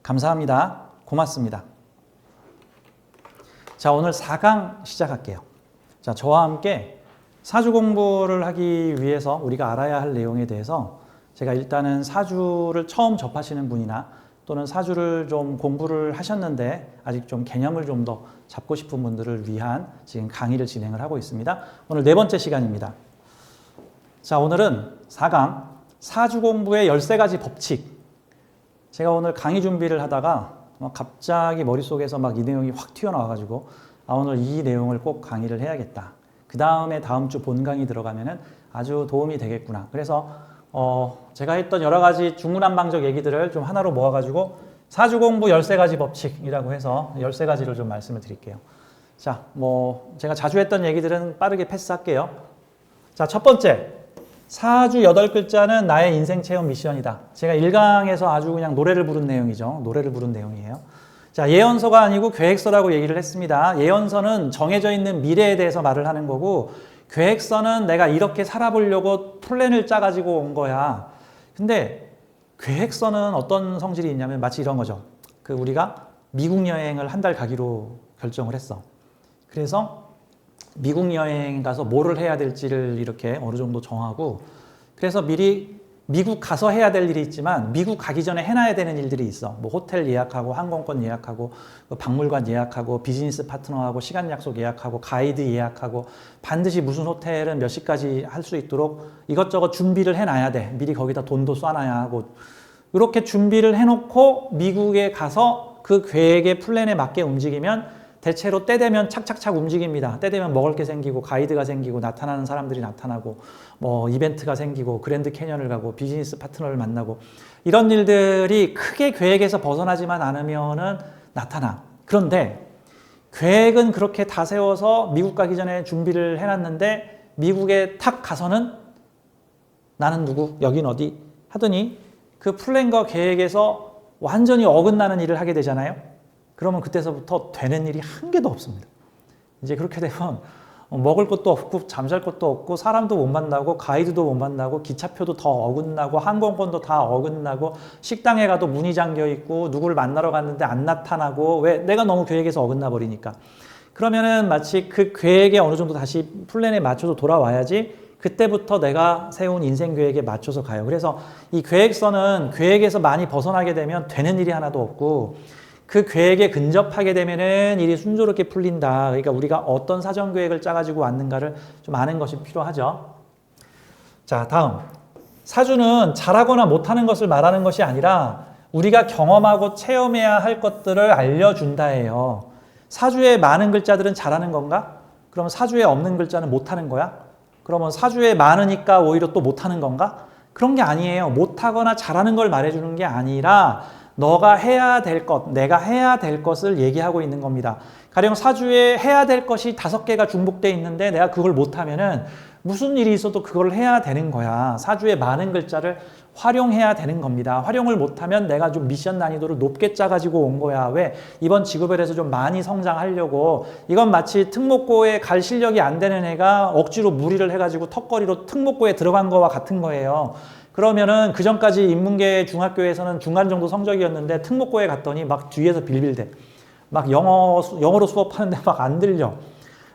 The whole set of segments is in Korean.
감사합니다. 고맙습니다. 자, 오늘 4강 시작할게요. 자, 저와 함께 사주 공부를 하기 위해서 우리가 알아야 할 내용에 대해서 제가 일단은 사주를 처음 접하시는 분이나 또는 사주를 좀 공부를 하셨는데 아직 좀 개념을 좀 더 잡고 싶은 분들을 위한 지금 강의를 진행을 하고 있습니다. 오늘 4번째 시간입니다. 자, 오늘은 4강 사주 공부의 13가지 법칙. 제가 오늘 강의 준비를 하다가 갑자기 머릿속에서 막 이 내용이 확 튀어나와가지고 오늘 이 내용을 꼭 강의를 해야겠다. 그 다음에 다음 주 본 강의 들어가면은 아주 도움이 되겠구나. 그래서 제가 했던 여러 가지 중구난방적 얘기들을 좀 하나로 모아가지고 사주 공부 13가지 법칙이라고 해서 13가지를 좀 말씀을 드릴게요. 자, 제가 자주 했던 얘기들은 빠르게 패스할게요. 자, 첫 번째. 사주 8글자는 나의 인생 체험 미션이다. 제가 1강에서 아주 그냥 노래를 부른 내용이죠. 노래를 부른 내용이에요. 자, 예언서가 아니고 계획서라고 얘기를 했습니다. 예언서는 정해져 있는 미래에 대해서 말을 하는 거고, 계획서는 내가 이렇게 살아보려고 플랜을 짜가지고 온 거야. 근데 계획서는 어떤 성질이 있냐면 마치 이런 거죠. 우리가 미국 여행을 한 달 가기로 결정을 했어. 그래서 미국 여행 가서 뭐를 해야 될지를 이렇게 어느 정도 정하고, 그래서 미리 미국 가서 해야 될 일이 있지만 미국 가기 전에 해놔야 되는 일들이 있어. 호텔 예약하고 항공권 예약하고 박물관 예약하고 비즈니스 파트너하고 시간 약속 예약하고 가이드 예약하고 반드시 무슨 호텔은 몇 시까지 할 수 있도록 이것저것 준비를 해놔야 돼. 미리 거기다 돈도 쏴놔야 하고. 이렇게 준비를 해놓고 미국에 가서 그 계획의 플랜에 맞게 움직이면 대체로 때 되면 착착착 움직입니다. 때 되면 먹을 게 생기고 가이드가 생기고 나타나는 사람들이 나타나고 이벤트가 생기고 그랜드 캐년을 가고 비즈니스 파트너를 만나고 이런 일들이 크게 계획에서 벗어나지만 않으면은 나타나. 그런데 계획은 그렇게 다 세워서 미국 가기 전에 준비를 해놨는데 미국에 탁 가서는 나는 누구? 여긴 어디? 하더니 그 플랜과 계획에서 완전히 어긋나는 일을 하게 되잖아요. 그러면 그때서부터 되는 일이 한 개도 없습니다. 이제 그렇게 되면 먹을 것도 없고 잠잘 것도 없고 사람도 못 만나고 가이드도 못 만나고 기차표도 더 어긋나고 항공권도 다 어긋나고 식당에 가도 문이 잠겨 있고 누구를 만나러 갔는데 안 나타나고 왜? 내가 너무 계획에서 어긋나 버리니까. 그러면은 마치 그 계획에 어느 정도 다시 플랜에 맞춰서 돌아와야지 그때부터 내가 세운 인생 계획에 맞춰서 가요. 그래서 이 계획서는 계획에서 많이 벗어나게 되면 되는 일이 하나도 없고 그 계획에 근접하게 되면은 일이 순조롭게 풀린다. 그러니까 우리가 어떤 사전 계획을 짜가지고 왔는가를 좀 아는 것이 필요하죠. 자, 다음. 사주는 잘하거나 못하는 것을 말하는 것이 아니라 우리가 경험하고 체험해야 할 것들을 알려준다예요. 사주에 많은 글자들은 잘하는 건가? 그러면 사주에 없는 글자는 못하는 거야? 그러면 사주에 많으니까 오히려 또 못하는 건가? 그런 게 아니에요. 못하거나 잘하는 걸 말해주는 게 아니라 너가 해야 될 것, 내가 해야 될 것을 얘기하고 있는 겁니다. 가령 사주에 해야 될 것이 5개가 중복되어 있는데 내가 그걸 못하면은 무슨 일이 있어도 그걸 해야 되는 거야. 사주에 많은 글자를 활용해야 되는 겁니다. 활용을 못하면 내가 좀 미션 난이도를 높게 짜가지고 온 거야. 왜? 이번 직업에서 좀 많이 성장하려고. 이건 마치 특목고에 갈 실력이 안 되는 애가 억지로 무리를 해가지고 턱걸이로 특목고에 들어간 거와 같은 거예요. 그러면은 그 전까지 인문계 중학교에서는 중간 정도 성적이었는데 특목고에 갔더니 막 뒤에서 빌빌대. 막 영어로 수업하는데 막 안 들려.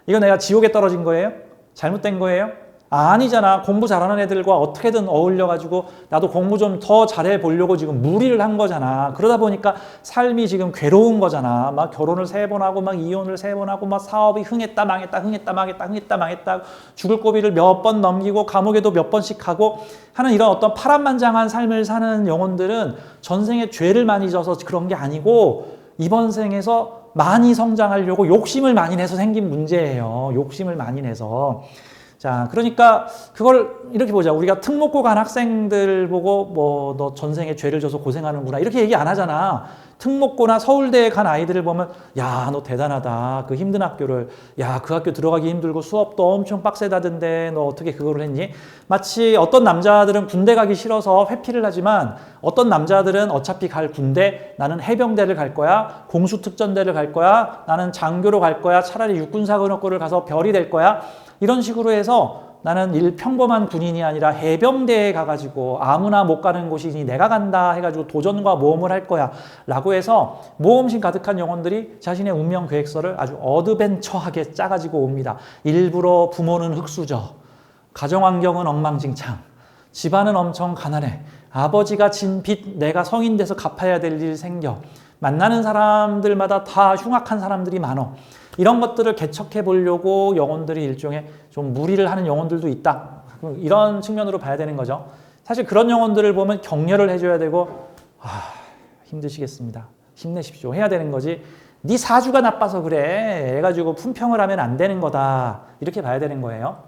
이거 내가 지옥에 떨어진 거예요? 잘못된 거예요? 아니잖아. 공부 잘하는 애들과 어떻게든 어울려가지고 나도 공부 좀 더 잘해 보려고 지금 무리를 한 거잖아. 그러다 보니까 삶이 지금 괴로운 거잖아. 막 결혼을 3번 하고 막 이혼을 3번 하고 막 사업이 흥했다 망했다 흥했다 망했다 흥했다 망했다 죽을 고비를 몇 번 넘기고 감옥에도 몇 번씩 하고 하는 이런 어떤 파란만장한 삶을 사는 영혼들은 전생에 죄를 많이 져서 그런 게 아니고 이번 생에서 많이 성장하려고 욕심을 많이 내서 생긴 문제예요. 욕심을 많이 내서. 자, 그러니까 그걸 이렇게 보자. 우리가 특목고 간 학생들 보고 너 전생에 죄를 져서 고생하는구나 이렇게 얘기 안 하잖아. 특목고나 서울대에 간 아이들을 보면 야, 너 대단하다. 그 힘든 학교를. 야, 그 학교 들어가기 힘들고 수업도 엄청 빡세다던데 너 어떻게 그거를 했니? 마치 어떤 남자들은 군대 가기 싫어서 회피를 하지만 어떤 남자들은 어차피 갈 군대 나는 해병대를 갈 거야. 공수특전대를 갈 거야. 나는 장교로 갈 거야. 차라리 육군사관학교를 가서 별이 될 거야. 이런 식으로 해서 나는 평범한 군인이 아니라 해병대에 가가지고 아무나 못 가는 곳이니 내가 간다 해가지고 도전과 모험을 할 거야 라고 해서 모험심 가득한 영혼들이 자신의 운명 계획서를 아주 어드벤처하게 짜가지고 옵니다. 일부러 부모는 흙수저, 가정환경은 엉망진창, 집안은 엄청 가난해, 아버지가 진 빚 내가 성인 돼서 갚아야 될 일 생겨, 만나는 사람들마다 다 흉악한 사람들이 많어. 이런 것들을 개척해 보려고 영혼들이 일종의 좀 무리를 하는 영혼들도 있다. 이런 측면으로 봐야 되는 거죠. 사실 그런 영혼들을 보면 격려를 해줘야 되고 힘드시겠습니다. 힘내십시오. 해야 되는 거지. 네 사주가 나빠서 그래. 해가지고 품평을 하면 안 되는 거다. 이렇게 봐야 되는 거예요.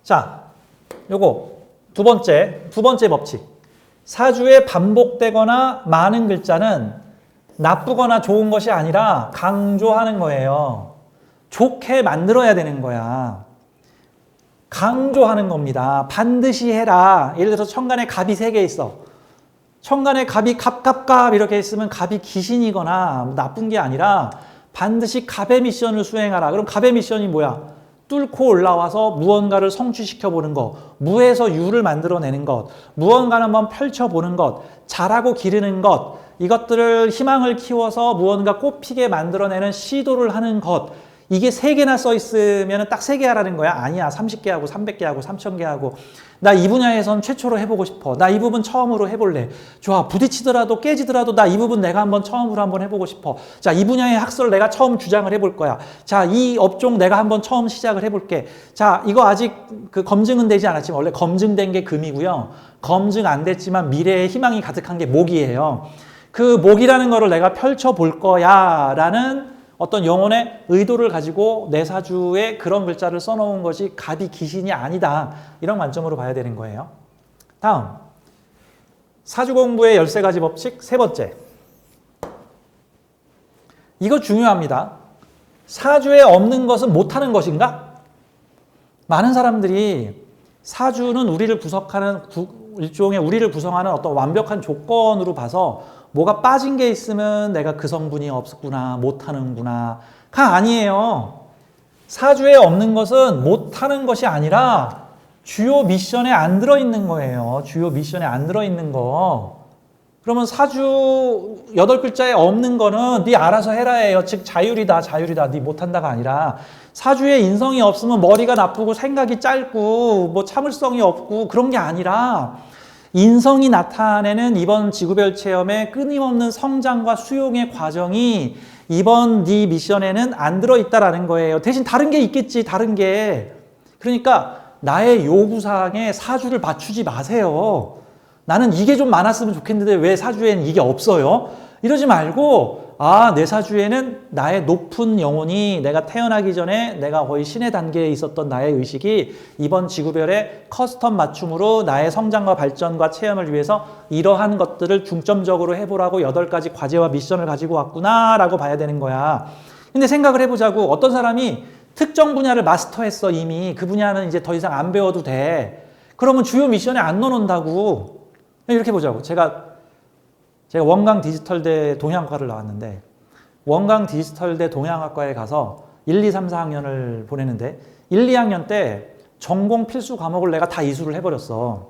자, 요거 두 번째 법칙. 사주에 반복되거나 많은 글자는 나쁘거나 좋은 것이 아니라 강조하는 거예요. 좋게 만들어야 되는 거야. 강조하는 겁니다. 반드시 해라. 예를 들어서 천간에 갑이 3개 있어. 천간에 갑이 갑 이렇게 있으면 갑이 귀신이거나 나쁜 게 아니라 반드시 갑의 미션을 수행하라. 그럼 갑의 미션이 뭐야? 뚫고 올라와서 무언가를 성취시켜 보는 것, 무에서 유를 만들어내는 것, 무언가를 한번 펼쳐보는 것, 자라고 기르는 것, 이것들을 희망을 키워서 무언가 꽃피게 만들어내는 시도를 하는 것. 이게 3개나 써 있으면 딱 3개 하라는 거야? 아니야. 30개 하고 300개 하고 3000개 하고. 나 이 분야에선 최초로 해보고 싶어. 나 이 부분 처음으로 해볼래. 좋아. 부딪히더라도 깨지더라도 나 이 부분 내가 한번 처음으로 한번 해보고 싶어. 자, 이 분야의 학설 내가 처음 주장을 해볼 거야. 자, 이 업종 내가 한번 처음 시작을 해볼게. 자, 이거 아직 검증은 되지 않았지만 원래 검증된 게 금이고요. 검증 안 됐지만 미래의 희망이 가득한 게 목이에요. 그 목이라는 거를 내가 펼쳐볼 거야 라는 어떤 영혼의 의도를 가지고 내 사주에 그런 글자를 써놓은 것이 갑이 귀신이 아니다. 이런 관점으로 봐야 되는 거예요. 다음, 사주 공부의 13가지 법칙 세 번째. 이거 중요합니다. 사주에 없는 것은 못하는 것인가? 많은 사람들이 사주는 우리를 구성하는 일종의 우리를 구성하는 어떤 완벽한 조건으로 봐서 뭐가 빠진 게 있으면 내가 그 성분이 없었구나, 못하는구나. 가 아니에요. 사주에 없는 것은 못하는 것이 아니라 주요 미션에 안 들어있는 거예요. 주요 미션에 안 들어있는 거. 그러면 사주 8글자에 없는 거는 네 알아서 해라예요. 즉 자율이다. 네 못한다가 아니라 사주에 인성이 없으면 머리가 나쁘고 생각이 짧고 뭐 참을성이 없고 그런 게 아니라 인성이 나타내는 이번 지구별 체험의 끊임없는 성장과 수용의 과정이 이번 네 미션에는 안 들어있다라는 거예요. 대신 다른 게 있겠지, 다른 게. 그러니까 나의 요구사항에 사주를 맞추지 마세요. 나는 이게 좀 많았으면 좋겠는데 왜 사주에는 이게 없어요? 이러지 말고 내 사주에는 나의 높은 영혼이 내가 태어나기 전에 내가 거의 신의 단계에 있었던 나의 의식이 이번 지구별의 커스텀 맞춤으로 나의 성장과 발전과 체험을 위해서 이러한 것들을 중점적으로 해보라고 8가지 과제와 미션을 가지고 왔구나 라고 봐야 되는 거야. 근데 생각을 해보자고. 어떤 사람이 특정 분야를 마스터했어. 이미 그 분야는 이제 더 이상 안 배워도 돼. 그러면 주요 미션에 안 넣어놓는다고. 이렇게 보자고. 제가 원광 디지털대 동양학과를 나왔는데 원광 디지털대 동양학과에 가서 1, 2, 3, 4학년을 보내는데 1, 2학년 때 전공 필수 과목을 내가 다 이수를 해버렸어.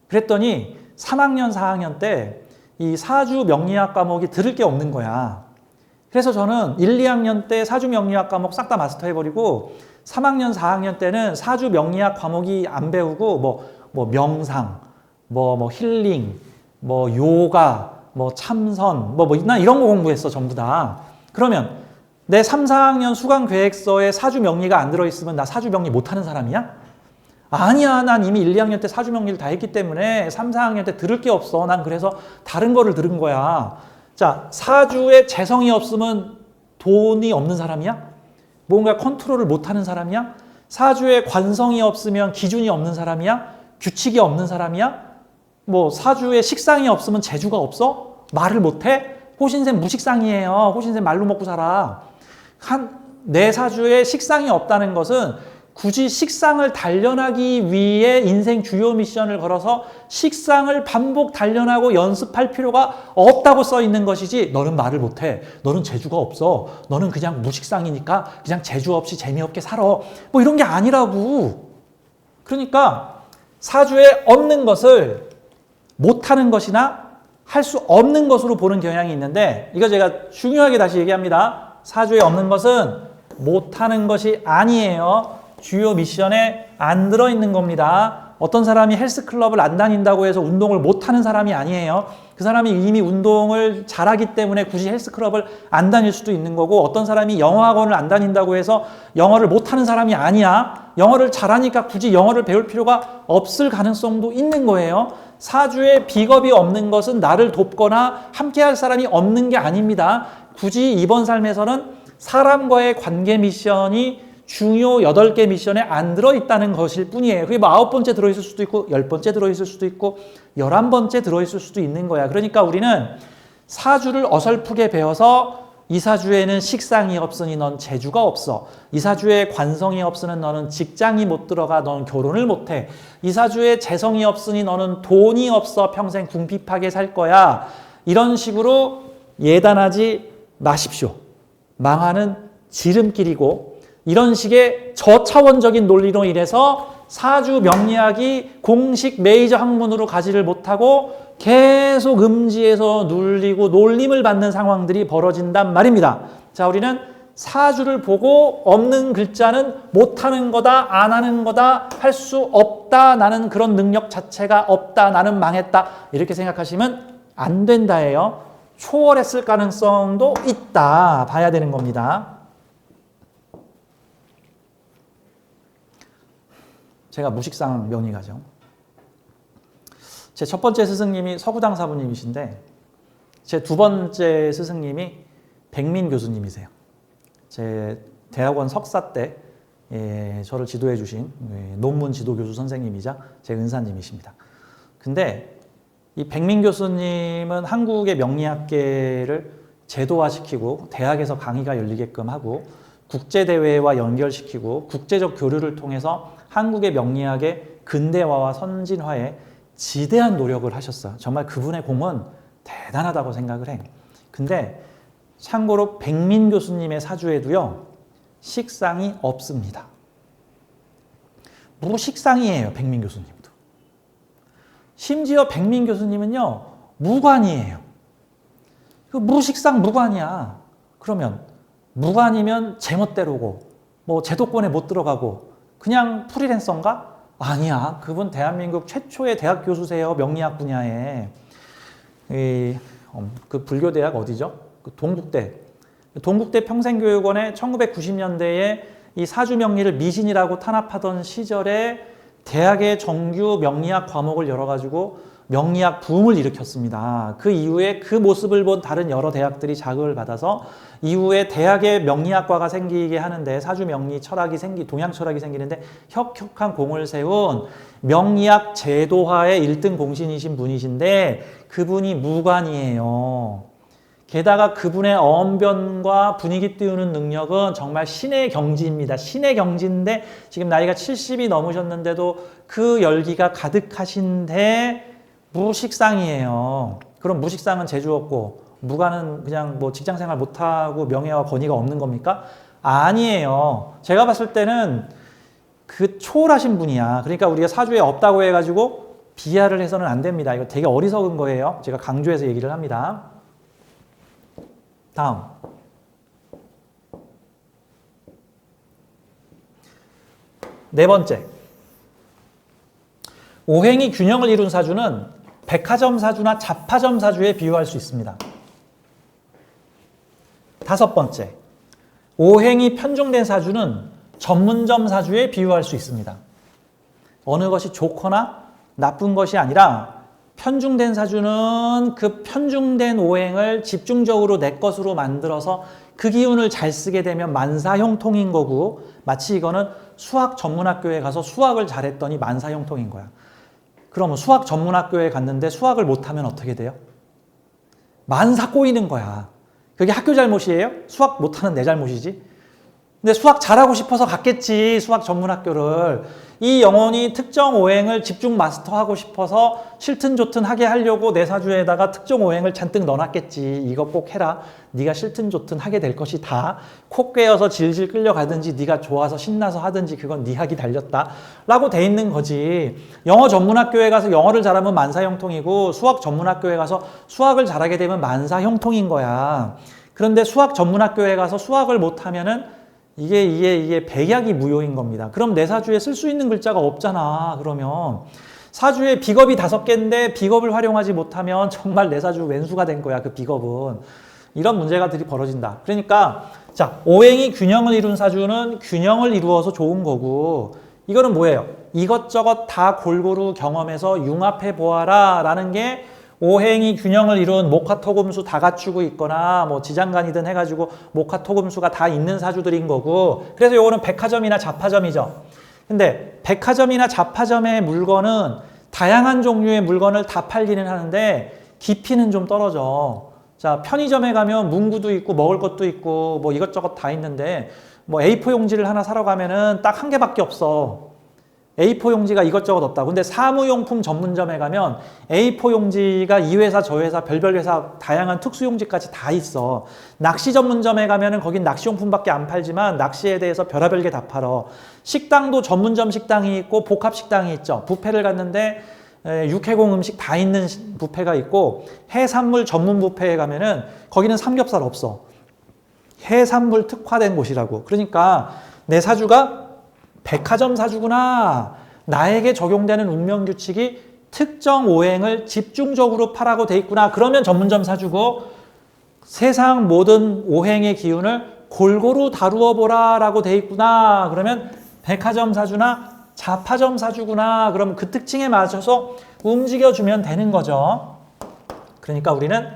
그랬더니 3학년, 4학년 때 이 사주 명리학 과목이 들을 게 없는 거야. 그래서 저는 1, 2학년 때 사주 명리학 과목 싹 다 마스터 해버리고 3학년, 4학년 때는 사주 명리학 과목이 안 배우고 뭐 명상, 뭐 힐링, 뭐 요가, 뭐 참선, 나 이런 거 공부했어, 전부 다. 그러면 내 3, 4학년 수강 계획서에 사주 명리가 안 들어있으면 나 사주 명리 못하는 사람이야? 아니야, 난 이미 1, 2학년 때 사주 명리를 다 했기 때문에 3, 4학년 때 들을 게 없어. 난 그래서 다른 거를 들은 거야. 자, 사주에 재성이 없으면 돈이 없는 사람이야? 뭔가 컨트롤을 못하는 사람이야? 사주에 관성이 없으면 기준이 없는 사람이야? 규칙이 없는 사람이야? 뭐 사주에 식상이 없으면 재주가 없어? 말을 못해? 호신생 무식상이에요. 호신생 말로 먹고 살아. 내 사주에 식상이 없다는 것은 굳이 식상을 단련하기 위해 인생 주요 미션을 걸어서 식상을 반복 단련하고 연습할 필요가 없다고 써 있는 것이지, 너는 말을 못해, 너는 재주가 없어, 너는 그냥 무식상이니까 그냥 재주 없이 재미없게 살아, 뭐 이런 게 아니라고. 그러니까 사주에 없는 것을 못하는 것이나 할 수 없는 것으로 보는 경향이 있는데, 이거 제가 중요하게 다시 얘기합니다. 사주에 없는 것은 못하는 것이 아니에요. 주요 미션에 안 들어있는 겁니다. 어떤 사람이 헬스클럽을 안 다닌다고 해서 운동을 못하는 사람이 아니에요. 그 사람이 이미 운동을 잘하기 때문에 굳이 헬스클럽을 안 다닐 수도 있는 거고, 어떤 사람이 영어학원을 안 다닌다고 해서 영어를 못하는 사람이 아니야. 영어를 잘하니까 굳이 영어를 배울 필요가 없을 가능성도 있는 거예요. 사주에 비겁이 없는 것은 나를 돕거나 함께할 사람이 없는 게 아닙니다. 굳이 이번 삶에서는 사람과의 관계 미션이 중요 8개 미션에 안 들어있다는 것일 뿐이에요. 그게 뭐 9번째 들어있을 수도 있고 10번째 들어있을 수도 있고 11번째 들어있을 수도 있는 거야. 그러니까 우리는 사주를 어설프게 배워서 이 사주에는 식상이 없으니 넌 재주가 없어. 이 사주에 관성이 없으니 너는 직장이 못 들어가. 너는 결혼을 못 해. 이 사주에 재성이 없으니 너는 돈이 없어. 평생 궁핍하게 살 거야. 이런 식으로 예단하지 마십시오. 망하는 지름길이고, 이런 식의 저차원적인 논리로 인해서 사주 명리학이 공식 메이저 학문으로 가지를 못하고 계속 음지에서 눌리고 놀림을 받는 상황들이 벌어진단 말입니다. 자, 우리는 사주를 보고 없는 글자는 못하는 거다, 안 하는 거다, 할 수 없다, 나는 그런 능력 자체가 없다, 나는 망했다, 이렇게 생각하시면 안 된다예요. 초월했을 가능성도 있다 봐야 되는 겁니다. 제가 무식상 명리가죠. 제 첫 번째 스승님이 서구장 사부님이신데, 제 두 번째 스승님이 백민 교수님이세요. 제 대학원 석사 때 저를 지도해 주신 논문 지도 교수 선생님이자 제 은사님이십니다. 근데 이 백민 교수님은 한국의 명리학계를 제도화시키고 대학에서 강의가 열리게끔 하고 국제대회와 연결시키고 국제적 교류를 통해서 한국의 명리학의 근대화와 선진화에 지대한 노력을 하셨어요. 정말 그분의 공은 대단하다고 생각을 해. 근데 참고로 백민 교수님의 사주에도요, 식상이 없습니다. 무식상이에요, 백민 교수님도. 심지어 백민 교수님은요, 무관이에요. 그 무식상 무관이야. 그러면 무관이면 제멋대로고, 뭐 제도권에 못 들어가고, 그냥 프리랜서인가? 아니야. 그분 대한민국 최초의 대학 교수세요. 명리학 분야에. 그 불교대학 어디죠? 그 동국대. 동국대 평생교육원에 1990년대에 이 사주명리를 미신이라고 탄압하던 시절에 대학의 정규 명리학 과목을 열어가지고 명리학 붐을 일으켰습니다. 그 이후에 그 모습을 본 다른 여러 대학들이 자극을 받아서 이후에 대학의 명리학과가 생기게 하는데, 사주명리 철학이 동양 철학이 생기는데 혁혁한 공을 세운 명리학 제도화의 1등 공신이신 분이신데, 그분이 무관이에요. 게다가 그분의 언변과 분위기 띄우는 능력은 정말 신의 경지입니다. 신의 경지인데 지금 나이가 70이 넘으셨는데도 그 열기가 가득하신데 무식상이에요. 그럼 무식상은 재주 없고 무관은 그냥 뭐 직장생활 못하고 명예와 권위가 없는 겁니까? 아니에요. 제가 봤을 때는 그 초월하신 분이야. 그러니까 우리가 사주에 없다고 해가지고 비하를 해서는 안 됩니다. 이거 되게 어리석은 거예요. 제가 강조해서 얘기를 합니다. 다음. 네 번째. 오행이 균형을 이룬 사주는 백화점 사주나 잡화점 사주에 비유할 수 있습니다. 다섯 번째. 오행이 편중된 사주는 전문점 사주에 비유할 수 있습니다. 어느 것이 좋거나 나쁜 것이 아니라 편중된 사주는 그 편중된 오행을 집중적으로 내 것으로 만들어서 그 기운을 잘 쓰게 되면 만사형통인 거고, 마치 이거는 수학 전문학교에 가서 수학을 잘했더니 만사형통인 거야. 그러면 수학 전문학교에 갔는데 수학을 못하면 어떻게 돼요? 만사 꼬이는 거야. 그게 학교 잘못이에요? 수학 못하는 내 잘못이지? 근데 수학 잘하고 싶어서 갔겠지, 수학 전문 학교를. 이 영혼이 특정 오행을 집중 마스터하고 싶어서 싫든 좋든 하게 하려고 내 사주에다가 특정 오행을 잔뜩 넣어놨겠지. 이거 꼭 해라. 네가 싫든 좋든 하게 될 것이다. 코 꿰어서 질질 끌려가든지 네가 좋아서 신나서 하든지 그건 네 학이 달렸다. 라고 돼 있는 거지. 영어 전문학교에 가서 영어를 잘하면 만사형통이고 수학 전문학교에 가서 수학을 잘하게 되면 만사형통인 거야. 그런데 수학 전문학교에 가서 수학을 못하면은 이게 백약이 무효인 겁니다. 그럼 내 사주에 쓸 수 있는 글자가 없잖아. 그러면 사주에 비겁이 5개인데 비겁을 활용하지 못하면 정말 내 사주 왼수가 된 거야. 그 비겁은. 이런 문제가 벌어진다. 그러니까 자, 오행이 균형을 이룬 사주는 균형을 이루어서 좋은 거고, 이거는 뭐예요? 이것저것 다 골고루 경험해서 융합해 보아라 라는 게 오행이 균형을 이룬 목화토금수 다 갖추고 있거나 뭐 지장간이든 해가지고 목화토금수가 다 있는 사주들인 거고, 그래서 요거는 백화점이나 잡화점이죠. 근데 백화점이나 잡화점의 물건은 다양한 종류의 물건을 다 팔기는 하는데 깊이는 좀 떨어져. 자, 편의점에 가면 문구도 있고 먹을 것도 있고 뭐 이것저것 다 있는데 뭐 A4 용지를 하나 사러 가면은 딱 한 개밖에 없어. A4 용지가 이것저것 없다. 근데 사무용품 전문점에 가면 A4 용지가 이 회사 저 회사 별별 회사 다양한 특수 용지까지 다 있어. 낚시 전문점에 가면은 거긴 낚시용품밖에 안 팔지만 낚시에 대해서 별의별 게 다 팔어. 식당도 전문점 식당이 있고 복합 식당이 있죠. 뷔페를 갔는데 육해공 음식 다 있는 뷔페가 있고, 해산물 전문 뷔페에 가면은 거기는 삼겹살 없어. 해산물 특화된 곳이라고. 그러니까 내 사주가 백화점 사주구나. 나에게 적용되는 운명규칙이 특정 오행을 집중적으로 파라고 돼 있구나. 그러면 전문점 사주고, 세상 모든 오행의 기운을 골고루 다루어 보라 라고 돼 있구나. 그러면 백화점 사주나 잡화점 사주구나. 그럼 그 특징에 맞춰서 움직여주면 되는 거죠. 그러니까 우리는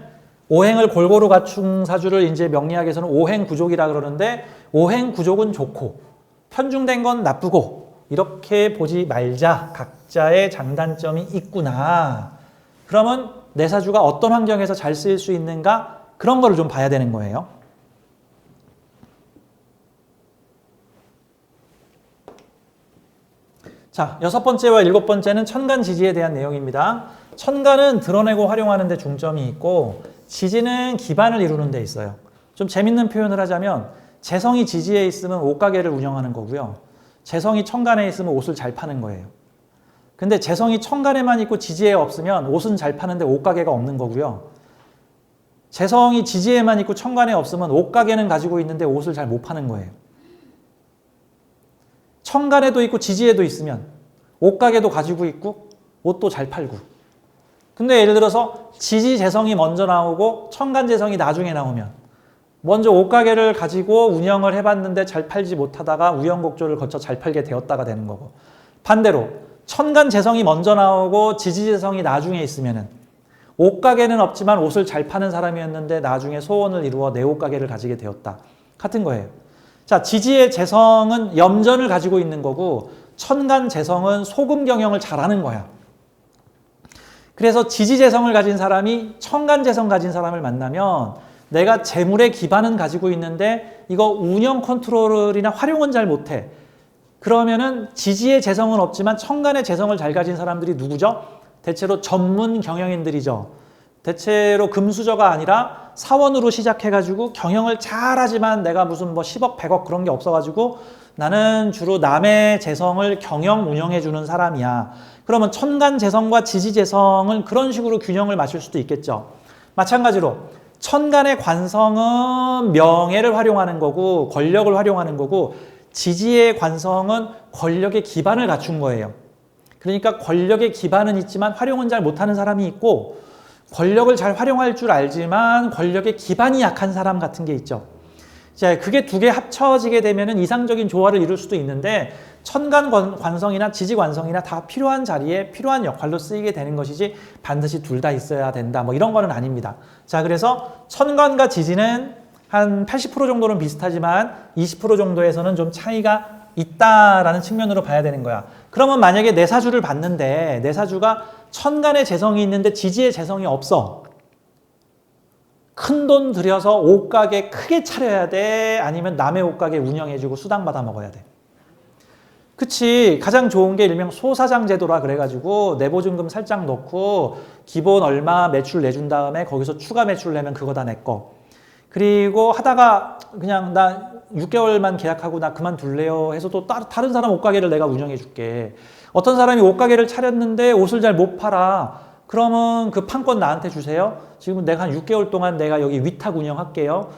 오행을 골고루 갖춘 사주를 이제 명리학에서는 오행 구족이라 그러는데, 오행 구족은 좋고 편중된 건 나쁘고 이렇게 보지 말자. 각자의 장단점이 있구나. 그러면 내 사주가 어떤 환경에서 잘 쓰일 수 있는가? 그런 거를 좀 봐야 되는 거예요. 자, 6번째와 7번째는 천간 지지에 대한 내용입니다. 천간은 드러내고 활용하는 데 중점이 있고, 지지는 기반을 이루는 데 있어요. 좀 재밌는 표현을 하자면 재성이 지지에 있으면 옷가게를 운영하는 거고요. 재성이 천간에 있으면 옷을 잘 파는 거예요. 근데 재성이 천간에만 있고 지지에 없으면 옷은 잘 파는데 옷가게가 없는 거고요. 재성이 지지에만 있고 천간에 없으면 옷가게는 가지고 있는데 옷을 잘 못 파는 거예요. 천간에도 있고 지지에도 있으면 옷가게도 가지고 있고 옷도 잘 팔고. 근데 예를 들어서 지지 재성이 먼저 나오고 천간 재성이 나중에 나오면 먼저 옷가게를 가지고 운영을 해봤는데 잘 팔지 못하다가 우여곡절을 거쳐 잘 팔게 되었다가 되는 거고, 반대로 천간 재성이 먼저 나오고 지지 재성이 나중에 있으면은 옷가게는 없지만 옷을 잘 파는 사람이었는데 나중에 소원을 이루어 내 옷가게를 가지게 되었다. 같은 거예요. 자, 지지의 재성은 염전을 가지고 있는 거고 천간 재성은 소금 경영을 잘하는 거야. 그래서 지지 재성을 가진 사람이 천간 재성 가진 사람을 만나면 내가 재물의 기반은 가지고 있는데 이거 운영 컨트롤이나 활용은 잘 못해. 그러면은 지지의 재성은 없지만 천간의 재성을 잘 가진 사람들이 누구죠? 대체로 전문 경영인들이죠. 대체로 금수저가 아니라 사원으로 시작해가지고 경영을 잘하지만 내가 무슨 뭐 10억, 100억 그런 게 없어가지고 나는 주로 남의 재성을 경영, 운영해주는 사람이야. 그러면 천간 재성과 지지 재성은 그런 식으로 균형을 맞출 수도 있겠죠. 마찬가지로 천간의 관성은 명예를 활용하는 거고 권력을 활용하는 거고, 지지의 관성은 권력의 기반을 갖춘 거예요. 그러니까 권력의 기반은 있지만 활용은 잘 못하는 사람이 있고, 권력을 잘 활용할 줄 알지만 권력의 기반이 약한 사람 같은 게 있죠. 자, 그게 두 개 합쳐지게 되면은 이상적인 조화를 이룰 수도 있는데, 천간 관성이나 지지 관성이나 다 필요한 자리에 필요한 역할로 쓰이게 되는 것이지 반드시 둘 다 있어야 된다 뭐 이런 거는 아닙니다. 자, 그래서 천간과 지지는 한 80% 정도는 비슷하지만 20% 정도에서는 좀 차이가 있다라는 측면으로 봐야 되는 거야. 그러면 만약에 내 사주를 봤는데 내 사주가 천간의 재성이 있는데 지지의 재성이 없어. 큰 돈 들여서 옷가게 크게 차려야 돼? 아니면 남의 옷가게 운영해주고 수당 받아 먹어야 돼? 그치. 가장 좋은 게 일명 소사장 제도라 그래가지고 내보증금 살짝 넣고 기본 얼마 매출 내준 다음에 거기서 추가 매출 내면 그거 다 내 거. 그리고 하다가 그냥 나 6개월만 계약하고 나 그만둘래요 해서 또 다른 사람 옷가게를 내가 운영해 줄게. 어떤 사람이 옷가게를 차렸는데 옷을 잘 못 팔아. 그러면 그 판권 나한테 주세요. 지금 내가 한 6개월 동안 내가 여기 위탁 운영할게요.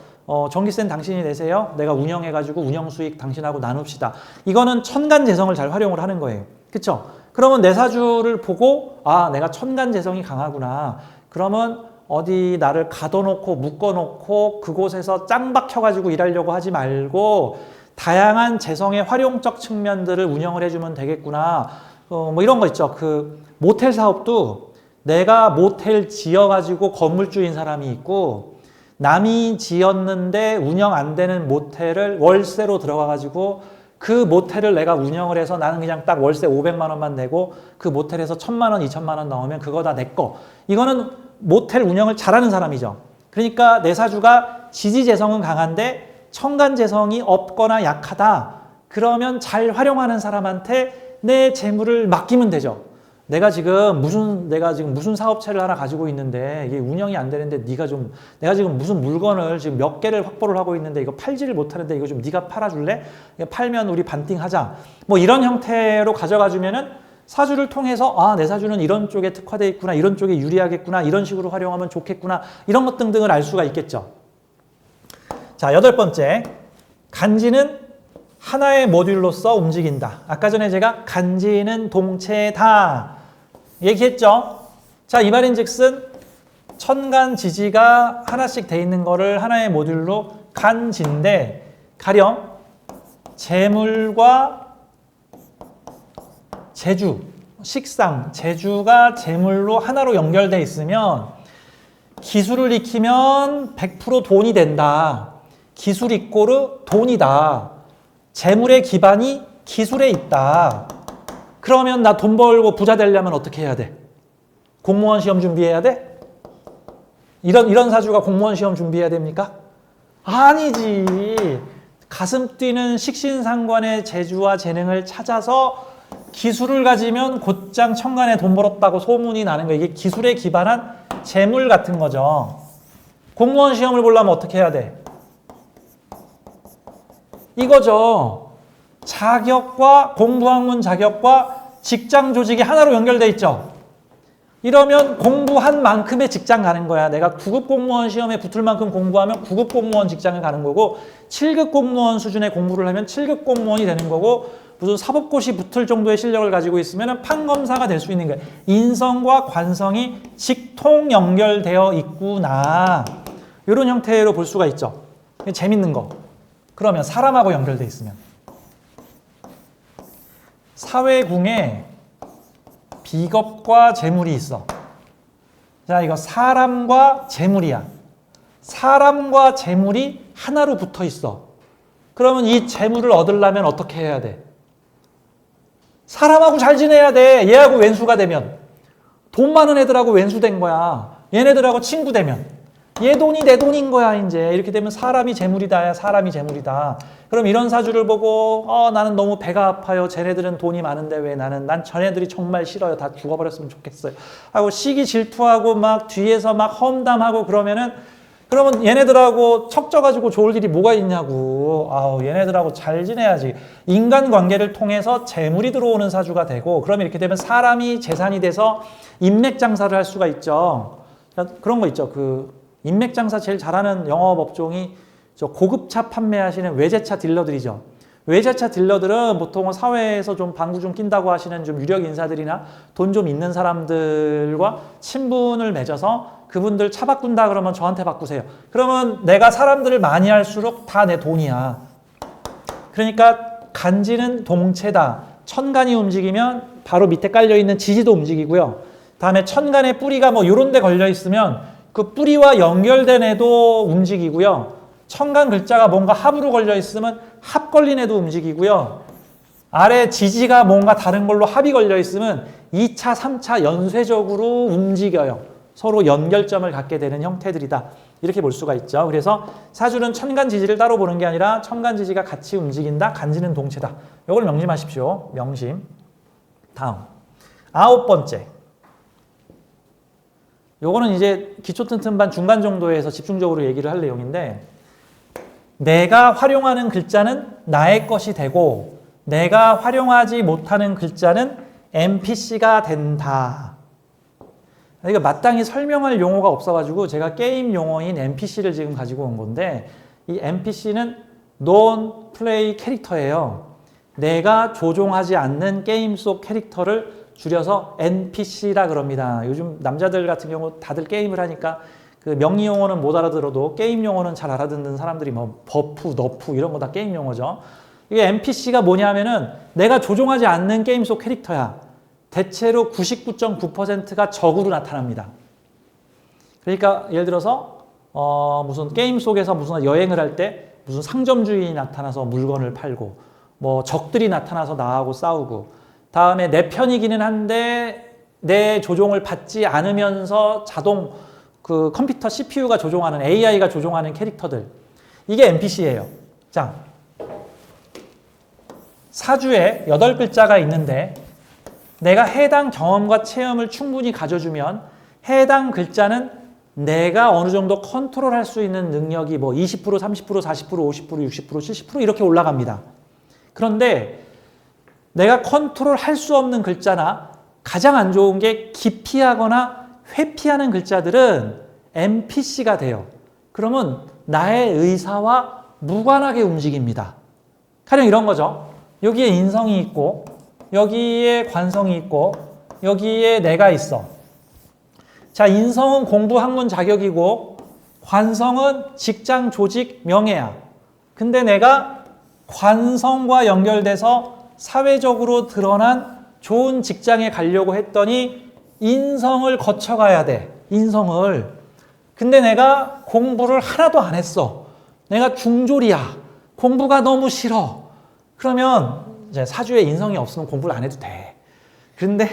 전기세는 당신이 내세요. 내가 운영해가지고 운영 수익 당신하고 나눕시다. 이거는 천간재성을 잘 활용을 하는 거예요. 그쵸? 그러면 내 사주를 보고 아 내가 천간재성이 강하구나. 그러면 어디 나를 가둬놓고 묶어놓고 그곳에서 짱 박혀가지고 일하려고 하지 말고 다양한 재성의 활용적 측면들을 운영을 해주면 되겠구나. 뭐 이런 거 있죠. 그 모텔 사업도 내가 모텔 지어가지고 건물주인 사람이 있고 남이 지었는데 운영 안 되는 모텔을 월세로 들어가가지고 그 모텔을 내가 운영을 해서 나는 그냥 딱 월세 500만 원만 내고 그 모텔에서 1000만 원, 2000만 원 나오면 그거 다 내 거. 이거는 모텔 운영을 잘하는 사람이죠. 그러니까 내 사주가 지지재성은 강한데 천간재성이 없거나 약하다. 그러면 잘 활용하는 사람한테 내 재물을 맡기면 되죠. 내가 지금 무슨 사업체를 하나 가지고 있는데 이게 운영이 안 되는데 내가 지금 무슨 물건을 지금 몇 개를 확보를 하고 있는데 이거 팔지를 못하는데 이거 좀 네가 팔아줄래? 팔면 우리 반띵하자. 뭐 이런 형태로 가져가 주면은 사주를 통해서 아, 내 사주는 이런 쪽에 특화되어 있구나, 이런 쪽에 유리하겠구나, 이런 식으로 활용하면 좋겠구나, 이런 것 등등을 알 수가 있겠죠. 자, 8번째. 간지는 하나의 모듈로서 움직인다. 아까 전에 제가 간지는 동체다 얘기했죠. 자, 이 말인즉슨 천간지지가 하나씩 돼 있는 거를 하나의 모듈로 간지인데 가령 재물과 재주, 식상, 재주가 재물로 하나로 연결돼 있으면 기술을 익히면 100% 돈이 된다. 기술 이꼬르 돈이다. 재물의 기반이 기술에 있다. 그러면 나 돈 벌고 부자 되려면 어떻게 해야 돼? 공무원 시험 준비해야 돼? 이런 사주가 공무원 시험 준비해야 됩니까? 아니지. 가슴 뛰는 식신상관의 재주와 재능을 찾아서 기술을 가지면 곧장 천간에 돈 벌었다고 소문이 나는 거예요. 이게 기술에 기반한 재물 같은 거죠. 공무원 시험을 보려면 어떻게 해야 돼? 이거죠. 자격과 공부학문 자격과 직장 조직이 하나로 연결돼 있죠. 이러면 공부한 만큼의 직장 가는 거야. 내가 9급 공무원 시험에 붙을 만큼 공부하면 9급 공무원 직장을 가는 거고 7급 공무원 수준의 공부를 하면 7급 공무원이 되는 거고 무슨 사법고시 붙을 정도의 실력을 가지고 있으면 판검사가 될 수 있는 거예요. 인성과 관성이 직통 연결되어 있구나. 이런 형태로 볼 수가 있죠. 재밌는 거. 그러면 사람하고 연결돼 있으면 사회궁에 비겁과 재물이 있어. 자, 이거 사람과 재물이야. 사람과 재물이 하나로 붙어 있어. 그러면 이 재물을 얻으려면 어떻게 해야 돼? 사람하고 잘 지내야 돼. 얘하고 왼수가 되면. 돈 많은 애들하고 왼수된 거야. 얘네들하고 친구 되면. 얘 돈이 내 돈인 거야, 이제. 이렇게 되면 사람이 재물이다. 사람이 재물이다. 그럼 이런 사주를 보고, 나는 너무 배가 아파요. 쟤네들은 돈이 많은데 왜 난 쟤네들이 정말 싫어요. 다 죽어버렸으면 좋겠어요. 하고 시기 질투하고 막 뒤에서 막 험담하고 그러면 얘네들하고 척져가지고 좋을 일이 뭐가 있냐고. 얘네들하고 잘 지내야지. 인간관계를 통해서 재물이 들어오는 사주가 되고, 그러면 이렇게 되면 사람이 재산이 돼서 인맥 장사를 할 수가 있죠. 그런 거 있죠. 인맥 장사 제일 잘하는 영업업종이 저 고급차 판매하시는 외제차 딜러들이죠. 외제차 딜러들은 보통은 사회에서 좀 방구 좀 낀다고 하시는 좀 유력 인사들이나 돈 좀 있는 사람들과 친분을 맺어서 그분들 차 바꾼다 그러면 저한테 바꾸세요. 그러면 내가 사람들을 많이 할수록 다 내 돈이야. 그러니까 간지는 동체다. 천간이 움직이면 바로 밑에 깔려있는 지지도 움직이고요. 다음에 천간의 뿌리가 뭐 요런 데 걸려 있으면 그 뿌리와 연결된 애도 움직이고요. 천간 글자가 뭔가 합으로 걸려 있으면 합 걸린 애도 움직이고요. 아래 지지가 뭔가 다른 걸로 합이 걸려 있으면 2차, 3차 연쇄적으로 움직여요. 서로 연결점을 갖게 되는 형태들이다. 이렇게 볼 수가 있죠. 그래서 사주는 천간지지를 따로 보는 게 아니라 천간지지가 같이 움직인다. 간지는 동체다. 이걸 명심하십시오. 명심. 다음 9번째. 요거는 이제 기초 튼튼반 중간 정도에서 집중적으로 얘기를 할 내용인데, 내가 활용하는 글자는 나의 것이 되고 내가 활용하지 못하는 글자는 NPC가 된다. 이거 마땅히 설명할 용어가 없어가지고 제가 게임 용어인 NPC를 지금 가지고 온 건데, 이 NPC는 Non-Play 캐릭터예요. 내가 조종하지 않는 게임 속 캐릭터를 줄여서 NPC라 그럽니다. 요즘 남자들 같은 경우 다들 게임을 하니까 그 명리 용어는 못 알아들어도 게임 용어는 잘 알아듣는 사람들이 뭐 버프, 너프 이런 거 다 게임 용어죠. 이게 NPC가 뭐냐면은 내가 조종하지 않는 게임 속 캐릭터야. 대체로 99.9%가 적으로 나타납니다. 그러니까 예를 들어서 무슨 게임 속에서 무슨 여행을 할 때 무슨 상점 주인이 나타나서 물건을 팔고, 뭐 적들이 나타나서 나하고 싸우고, 다음에 내 편이기는 한데 내 조종을 받지 않으면서 자동 그 컴퓨터 CPU가 조종하는, AI가 조종하는 캐릭터들, 이게 NPC예요. 자, 사주에 8글자가 있는데 내가 해당 경험과 체험을 충분히 가져주면 해당 글자는 내가 어느 정도 컨트롤할 수 있는 능력이 뭐 20%, 30%, 40%, 50%, 60%, 70% 이렇게 올라갑니다. 그런데 내가 컨트롤할 수 없는 글자나 가장 안 좋은 게 기피하거나 회피하는 글자들은 NPC가 돼요. 그러면 나의 의사와 무관하게 움직입니다. 가령 이런 거죠. 여기에 인성이 있고 여기에 관성이 있고 여기에 내가 있어. 자, 인성은 공부 학문 자격이고 관성은 직장 조직 명예야. 근데 내가 관성과 연결돼서 사회적으로 드러난 좋은 직장에 가려고 했더니 인성을 거쳐가야 돼. 인성을. 근데 내가 공부를 하나도 안 했어. 내가 중졸이야. 공부가 너무 싫어. 그러면 이제 사주에 인성이 없으면 공부를 안 해도 돼. 그런데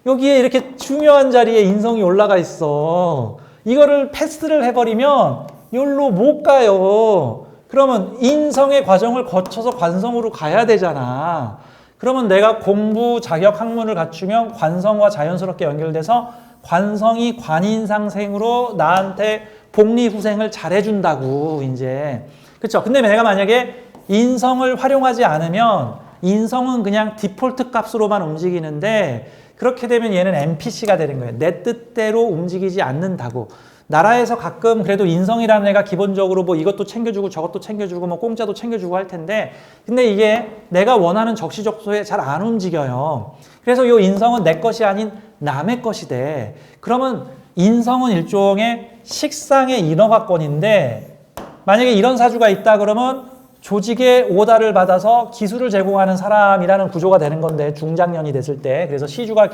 여기에 이렇게 중요한 자리에 인성이 올라가 있어. 이거를 패스를 해버리면 여기로 못 가요. 그러면 인성의 과정을 거쳐서 관성으로 가야 되잖아. 그러면 내가 공부, 자격, 학문을 갖추면 관성과 자연스럽게 연결돼서 관성이 관인상생으로 나한테 복리후생을 잘해준다고, 이제. 그쵸? 근데 내가 만약에 인성을 활용하지 않으면 인성은 그냥 디폴트 값으로만 움직이는데, 그렇게 되면 얘는 NPC가 되는 거예요. 내 뜻대로 움직이지 않는다고. 나라에서 가끔 그래도 인성이라는 애가 기본적으로 뭐 이것도 챙겨주고 저것도 챙겨주고 뭐 공짜도 챙겨주고 할 텐데, 근데 이게 내가 원하는 적시적소에 잘 안 움직여요. 그래서 이 인성은 내 것이 아닌 남의 것이 돼. 그러면 인성은 일종의 식상의 인허가권인데, 만약에 이런 사주가 있다 그러면 조직의 오다를 받아서 기술을 제공하는 사람이라는 구조가 되는 건데, 중장년이 됐을 때. 그래서 시주가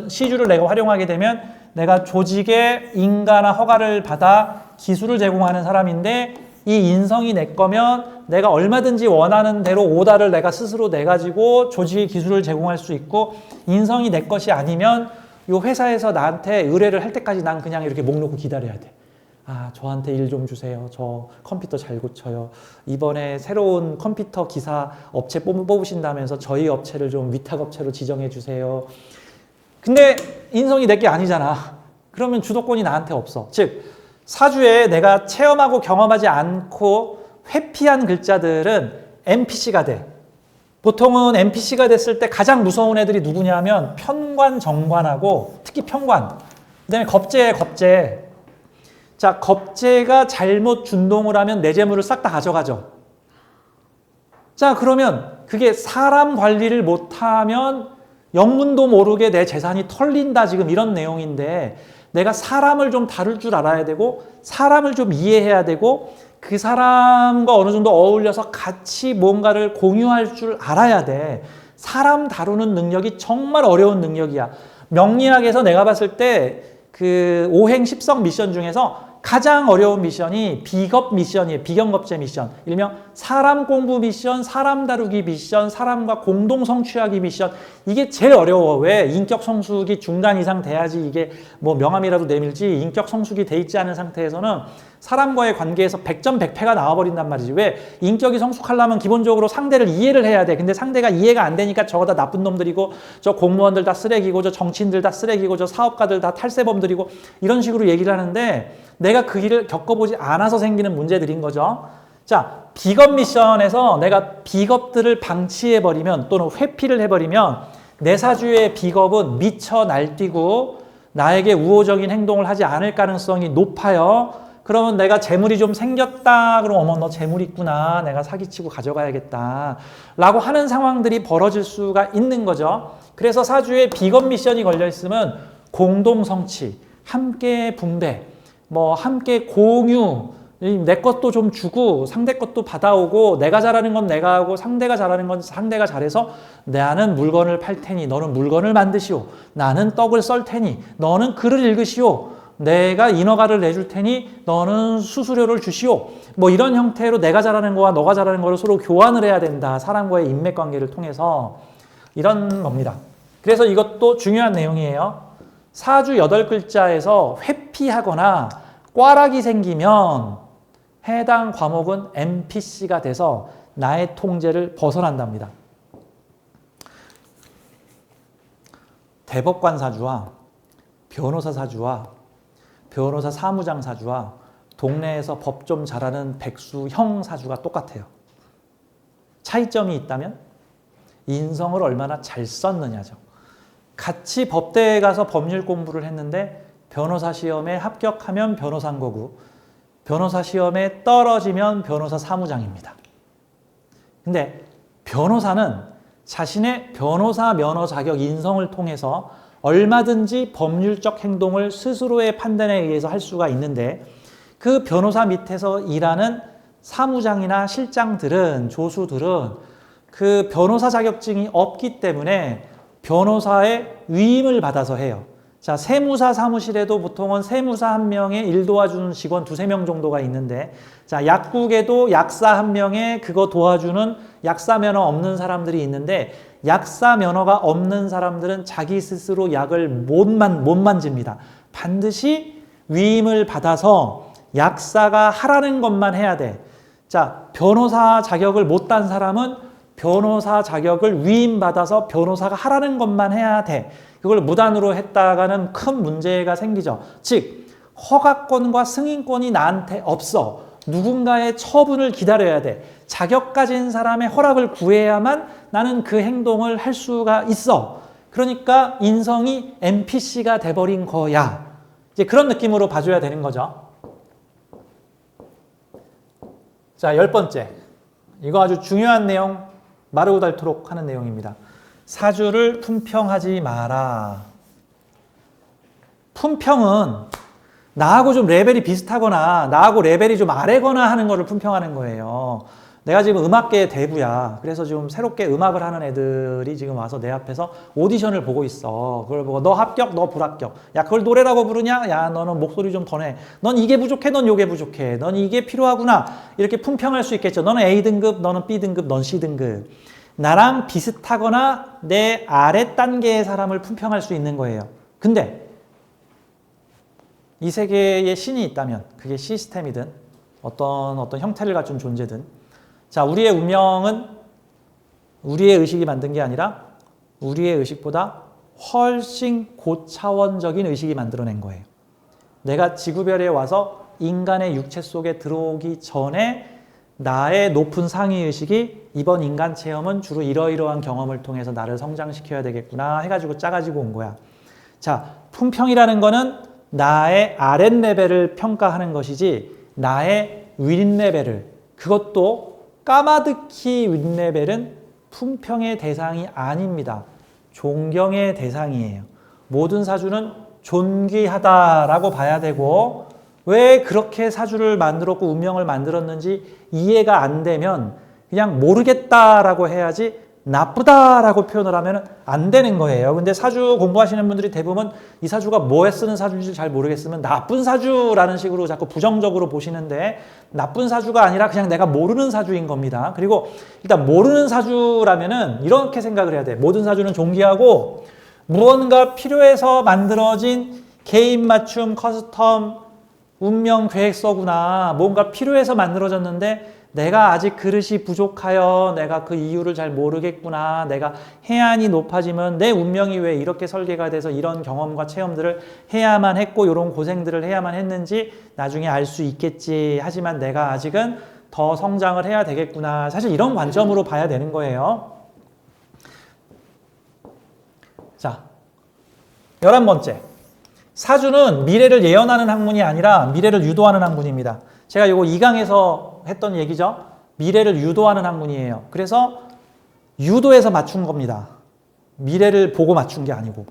시주를 내가 활용하게 되면 내가 조직의 인가나 허가를 받아 기술을 제공하는 사람인데, 이 인성이 내 거면 내가 얼마든지 원하는 대로 오다를 내가 스스로 내가지고 조직의 기술을 제공할 수 있고, 인성이 내 것이 아니면 이 회사에서 나한테 의뢰를 할 때까지 난 그냥 이렇게 목 놓고 기다려야 돼. 아, 저한테 일 좀 주세요. 저 컴퓨터 잘 고쳐요. 이번에 새로운 컴퓨터 기사 업체 뽑으신다면서 저희 업체를 좀 위탁업체로 지정해 주세요. 근데 인성이 내 게 아니잖아. 그러면 주도권이 나한테 없어. 즉, 사주에 내가 체험하고 경험하지 않고 회피한 글자들은 NPC가 돼. 보통은 NPC가 됐을 때 가장 무서운 애들이 누구냐면 편관, 정관하고, 특히 편관. 그 다음에 겁재예요, 겁재. 자, 겁재가 잘못 준동을 하면 내 재물을 싹 다 가져가죠. 자, 그러면 그게 사람 관리를 못하면 영문도 모르게 내 재산이 털린다, 지금 이런 내용인데, 내가 사람을 좀 다룰 줄 알아야 되고 사람을 좀 이해해야 되고 그 사람과 어느 정도 어울려서 같이 뭔가를 공유할 줄 알아야 돼. 사람 다루는 능력이 정말 어려운 능력이야. 명리학에서 내가 봤을 때 그 오행 10성 미션 중에서 가장 어려운 미션이 비겁 미션이에요. 비경겁제 미션. 일명 사람 공부 미션, 사람 다루기 미션, 사람과 공동 성취하기 미션. 이게 제일 어려워. 왜? 인격 성숙이 중간 이상 돼야지 이게 뭐 명함이라도 내밀지, 인격 성숙이 돼 있지 않은 상태에서는 사람과의 관계에서 100점 100패가 나와버린단 말이지. 왜? 인격이 성숙하려면 기본적으로 상대를 이해를 해야 돼. 근데 상대가 이해가 안 되니까 저거 다 나쁜 놈들이고, 저 공무원들 다 쓰레기고, 저 정치인들 다 쓰레기고, 저 사업가들 다 탈세범들이고, 이런 식으로 얘기를 하는데 내가 그 일을 겪어보지 않아서 생기는 문제들인 거죠. 자, 비겁 미션에서 내가 비겁들을 방치해버리면 또는 회피를 해버리면 내 사주의 비겁은 미쳐 날뛰고 나에게 우호적인 행동을 하지 않을 가능성이 높아요. 그러면 내가 재물이 좀 생겼다. 그럼 어머 너 재물 있구나. 내가 사기치고 가져가야겠다. 라고 하는 상황들이 벌어질 수가 있는 거죠. 그래서 사주에 비겁 미션이 걸려 있으면 공동 성취, 함께 분배, 뭐 함께 공유, 내 것도 좀 주고 상대 것도 받아오고 내가 잘하는 건 내가 하고 상대가 잘하는 건 상대가 잘해서 나는 물건을 팔 테니 너는 물건을 만드시오. 나는 떡을 썰 테니 너는 글을 읽으시오. 내가 인허가를 내줄 테니 너는 수수료를 주시오. 뭐 이런 형태로 내가 잘하는 거와 너가 잘하는 거를 서로 교환을 해야 된다. 사람과의 인맥관계를 통해서 이런 겁니다. 그래서 이것도 중요한 내용이에요. 사주 8글자에서 회피하거나 꽈락이 생기면 해당 과목은 NPC가 돼서 나의 통제를 벗어난답니다. 대법관 사주와 변호사 사주와 변호사 사무장 사주와 동네에서 법 좀 잘하는 백수형 사주가 똑같아요. 차이점이 있다면 인성을 얼마나 잘 썼느냐죠. 같이 법대에 가서 법률 공부를 했는데 변호사 시험에 합격하면 변호사인 거고 변호사 시험에 떨어지면 변호사 사무장입니다. 근데 변호사는 자신의 변호사 면허 자격 인성을 통해서 얼마든지 법률적 행동을 스스로의 판단에 의해서 할 수가 있는데 그 변호사 밑에서 일하는 사무장이나 실장들은, 조수들은 그 변호사 자격증이 없기 때문에 변호사의 위임을 받아서 해요. 자, 세무사 사무실에도 보통은 세무사 1명에 일 도와주는 직원 2~3명 정도가 있는데, 자, 약국에도 약사 1명에 그거 도와주는 약사 면허 없는 사람들이 있는데, 약사 면허가 없는 사람들은 자기 스스로 약을 못 만집니다. 반드시 위임을 받아서 약사가 하라는 것만 해야 돼. 자, 변호사 자격을 못 딴 사람은 변호사 자격을 위임받아서 변호사가 하라는 것만 해야 돼. 그걸 무단으로 했다가는 큰 문제가 생기죠. 즉, 허가권과 승인권이 나한테 없어. 누군가의 처분을 기다려야 돼. 자격 가진 사람의 허락을 구해야만 나는 그 행동을 할 수가 있어. 그러니까 인성이 NPC가 돼버린 거야. 이제 그런 느낌으로 봐줘야 되는 거죠. 자, 10번째. 이거 아주 중요한 내용, 마르고 닳도록 하는 내용입니다. 사주를 품평하지 마라. 품평은 나하고 좀 레벨이 비슷하거나 나하고 레벨이 좀 아래거나 하는 거를 품평하는 거예요. 내가 지금 음악계 대부야. 그래서 지금 새롭게 음악을 하는 애들이 지금 와서 내 앞에서 오디션을 보고 있어. 그걸 보고 너 합격, 너 불합격. 야, 그걸 노래라고 부르냐? 야, 너는 목소리 좀 더 내. 넌 이게 부족해, 넌 요게 부족해. 넌 이게 필요하구나. 이렇게 품평할 수 있겠죠. 너는 A등급, 너는 B등급, 넌 C등급. 나랑 비슷하거나 내 아래 단계의 사람을 품평할 수 있는 거예요. 근데 이 세계에 신이 있다면 그게 시스템이든 어떤 형태를 갖춘 존재든, 자, 우리의 운명은 우리의 의식이 만든 게 아니라 우리의 의식보다 훨씬 고차원적인 의식이 만들어낸 거예요. 내가 지구별에 와서 인간의 육체 속에 들어오기 전에 나의 높은 상위의식이 이번 인간 체험은 주로 이러이러한 경험을 통해서 나를 성장시켜야 되겠구나 해가지고 짜가지고 온 거야. 자, 품평이라는 거는 나의 아랫레벨을 평가하는 것이지 나의 윗레벨을, 그것도 까마득히 윗레벨은 품평의 대상이 아닙니다. 존경의 대상이에요. 모든 사주는 존귀하다라고 봐야 되고, 왜 그렇게 사주를 만들었고 운명을 만들었는지 이해가 안 되면 그냥 모르겠다라고 해야지 나쁘다라고 표현을 하면 안 되는 거예요. 근데 사주 공부하시는 분들이 대부분 이 사주가 뭐에 쓰는 사주인지 잘 모르겠으면 나쁜 사주라는 식으로 자꾸 부정적으로 보시는데 나쁜 사주가 아니라 그냥 내가 모르는 사주인 겁니다. 그리고 일단 모르는 사주라면은 이렇게 생각을 해야 돼. 모든 사주는 존귀하고 무언가 필요해서 만들어진 개인 맞춤 커스텀 운명 계획서구나. 뭔가 필요해서 만들어졌는데 내가 아직 그릇이 부족하여 내가 그 이유를 잘 모르겠구나. 내가 해안이 높아지면 내 운명이 왜 이렇게 설계가 돼서 이런 경험과 체험들을 해야만 했고 이런 고생들을 해야만 했는지 나중에 알 수 있겠지. 하지만 내가 아직은 더 성장을 해야 되겠구나. 사실 이런 관점으로 봐야 되는 거예요. 자, 11번째. 사주는 미래를 예언하는 학문이 아니라 미래를 유도하는 학문입니다. 제가 이거 2강에서 했던 얘기죠. 미래를 유도하는 학문이에요. 그래서 유도해서 맞춘 겁니다. 미래를 보고 맞춘 게 아니고.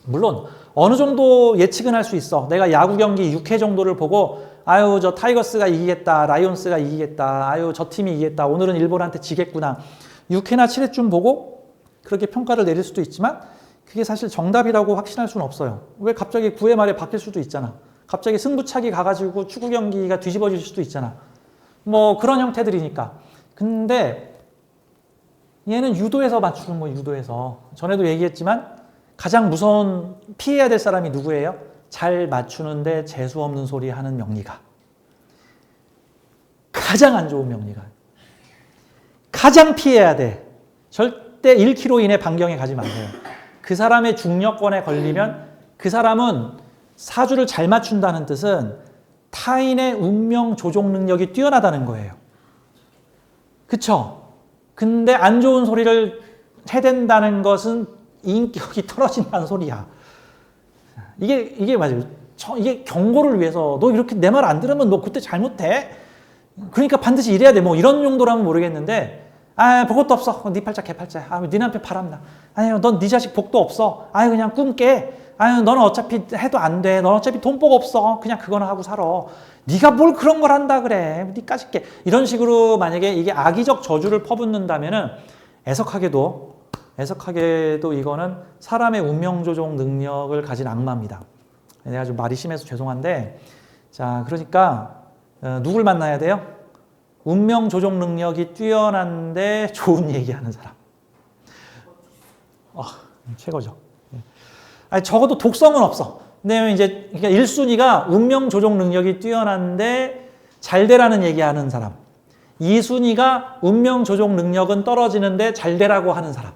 물론 어느 정도 예측은 할 수 있어. 내가 야구 경기 6회 정도를 보고 아유 저 타이거스가 이기겠다. 라이온스가 이기겠다. 아유 저 팀이 이기겠다. 오늘은 일본한테 지겠구나. 6회나 7회쯤 보고 그렇게 평가를 내릴 수도 있지만 그게 사실 정답이라고 확신할 수는 없어요. 왜 갑자기 9회 말에 바뀔 수도 있잖아. 갑자기 승부차기 가가지고 축구 경기가 뒤집어질 수도 있잖아. 뭐 그런 형태들이니까. 근데 얘는 유도해서 맞추는 거예요. 유도해서. 전에도 얘기했지만 가장 무서운 피해야 될 사람이 누구예요? 잘 맞추는데 재수 없는 소리 하는 명리가. 가장 안 좋은 명리가. 가장 피해야 돼. 절대 1km 이내 반경에 가지 마세요. 그 사람의 중력권에 걸리면 그 사람은 사주를 잘 맞춘다는 뜻은 타인의 운명 조종 능력이 뛰어나다는 거예요. 그쵸? 근데 안 좋은 소리를 해댄다는 것은 인격이 떨어진다는 소리야. 이게 맞아요. 이게 경고를 위해서 너 이렇게 내 말 안 들으면 너 그때 잘못해. 그러니까 반드시 이래야 돼. 뭐 이런 용도라면 모르겠는데 아, 볼 것도 없어. 네 팔자 개팔자. 아, 네 남편 바람나. 아니, 넌 네 자식 복도 없어. 아니, 그냥 꿈 깨. 아니, 너는 어차피 해도 안 돼. 넌 어차피 돈복 없어. 그냥 그거나 하고 살아. 네가 뭘 그런 걸 한다 그래. 네까짓 게. 이런 식으로 만약에 이게 악의적 저주를 퍼붓는다면은 애석하게도 이거는 사람의 운명 조종 능력을 가진 악마입니다. 내가 좀 말이 심해서 죄송한데 자, 그러니까 누굴 만나야 돼요? 운명 조종 능력이 뛰어난데 좋은 얘기하는 사람. 최고죠. 아니, 적어도 독성은 없어. 근데 이제 그러니까 1순위가 운명 조종 능력이 뛰어난데 잘 되라는 얘기하는 사람. 2순위가 운명 조종 능력은 떨어지는데 잘 되라고 하는 사람.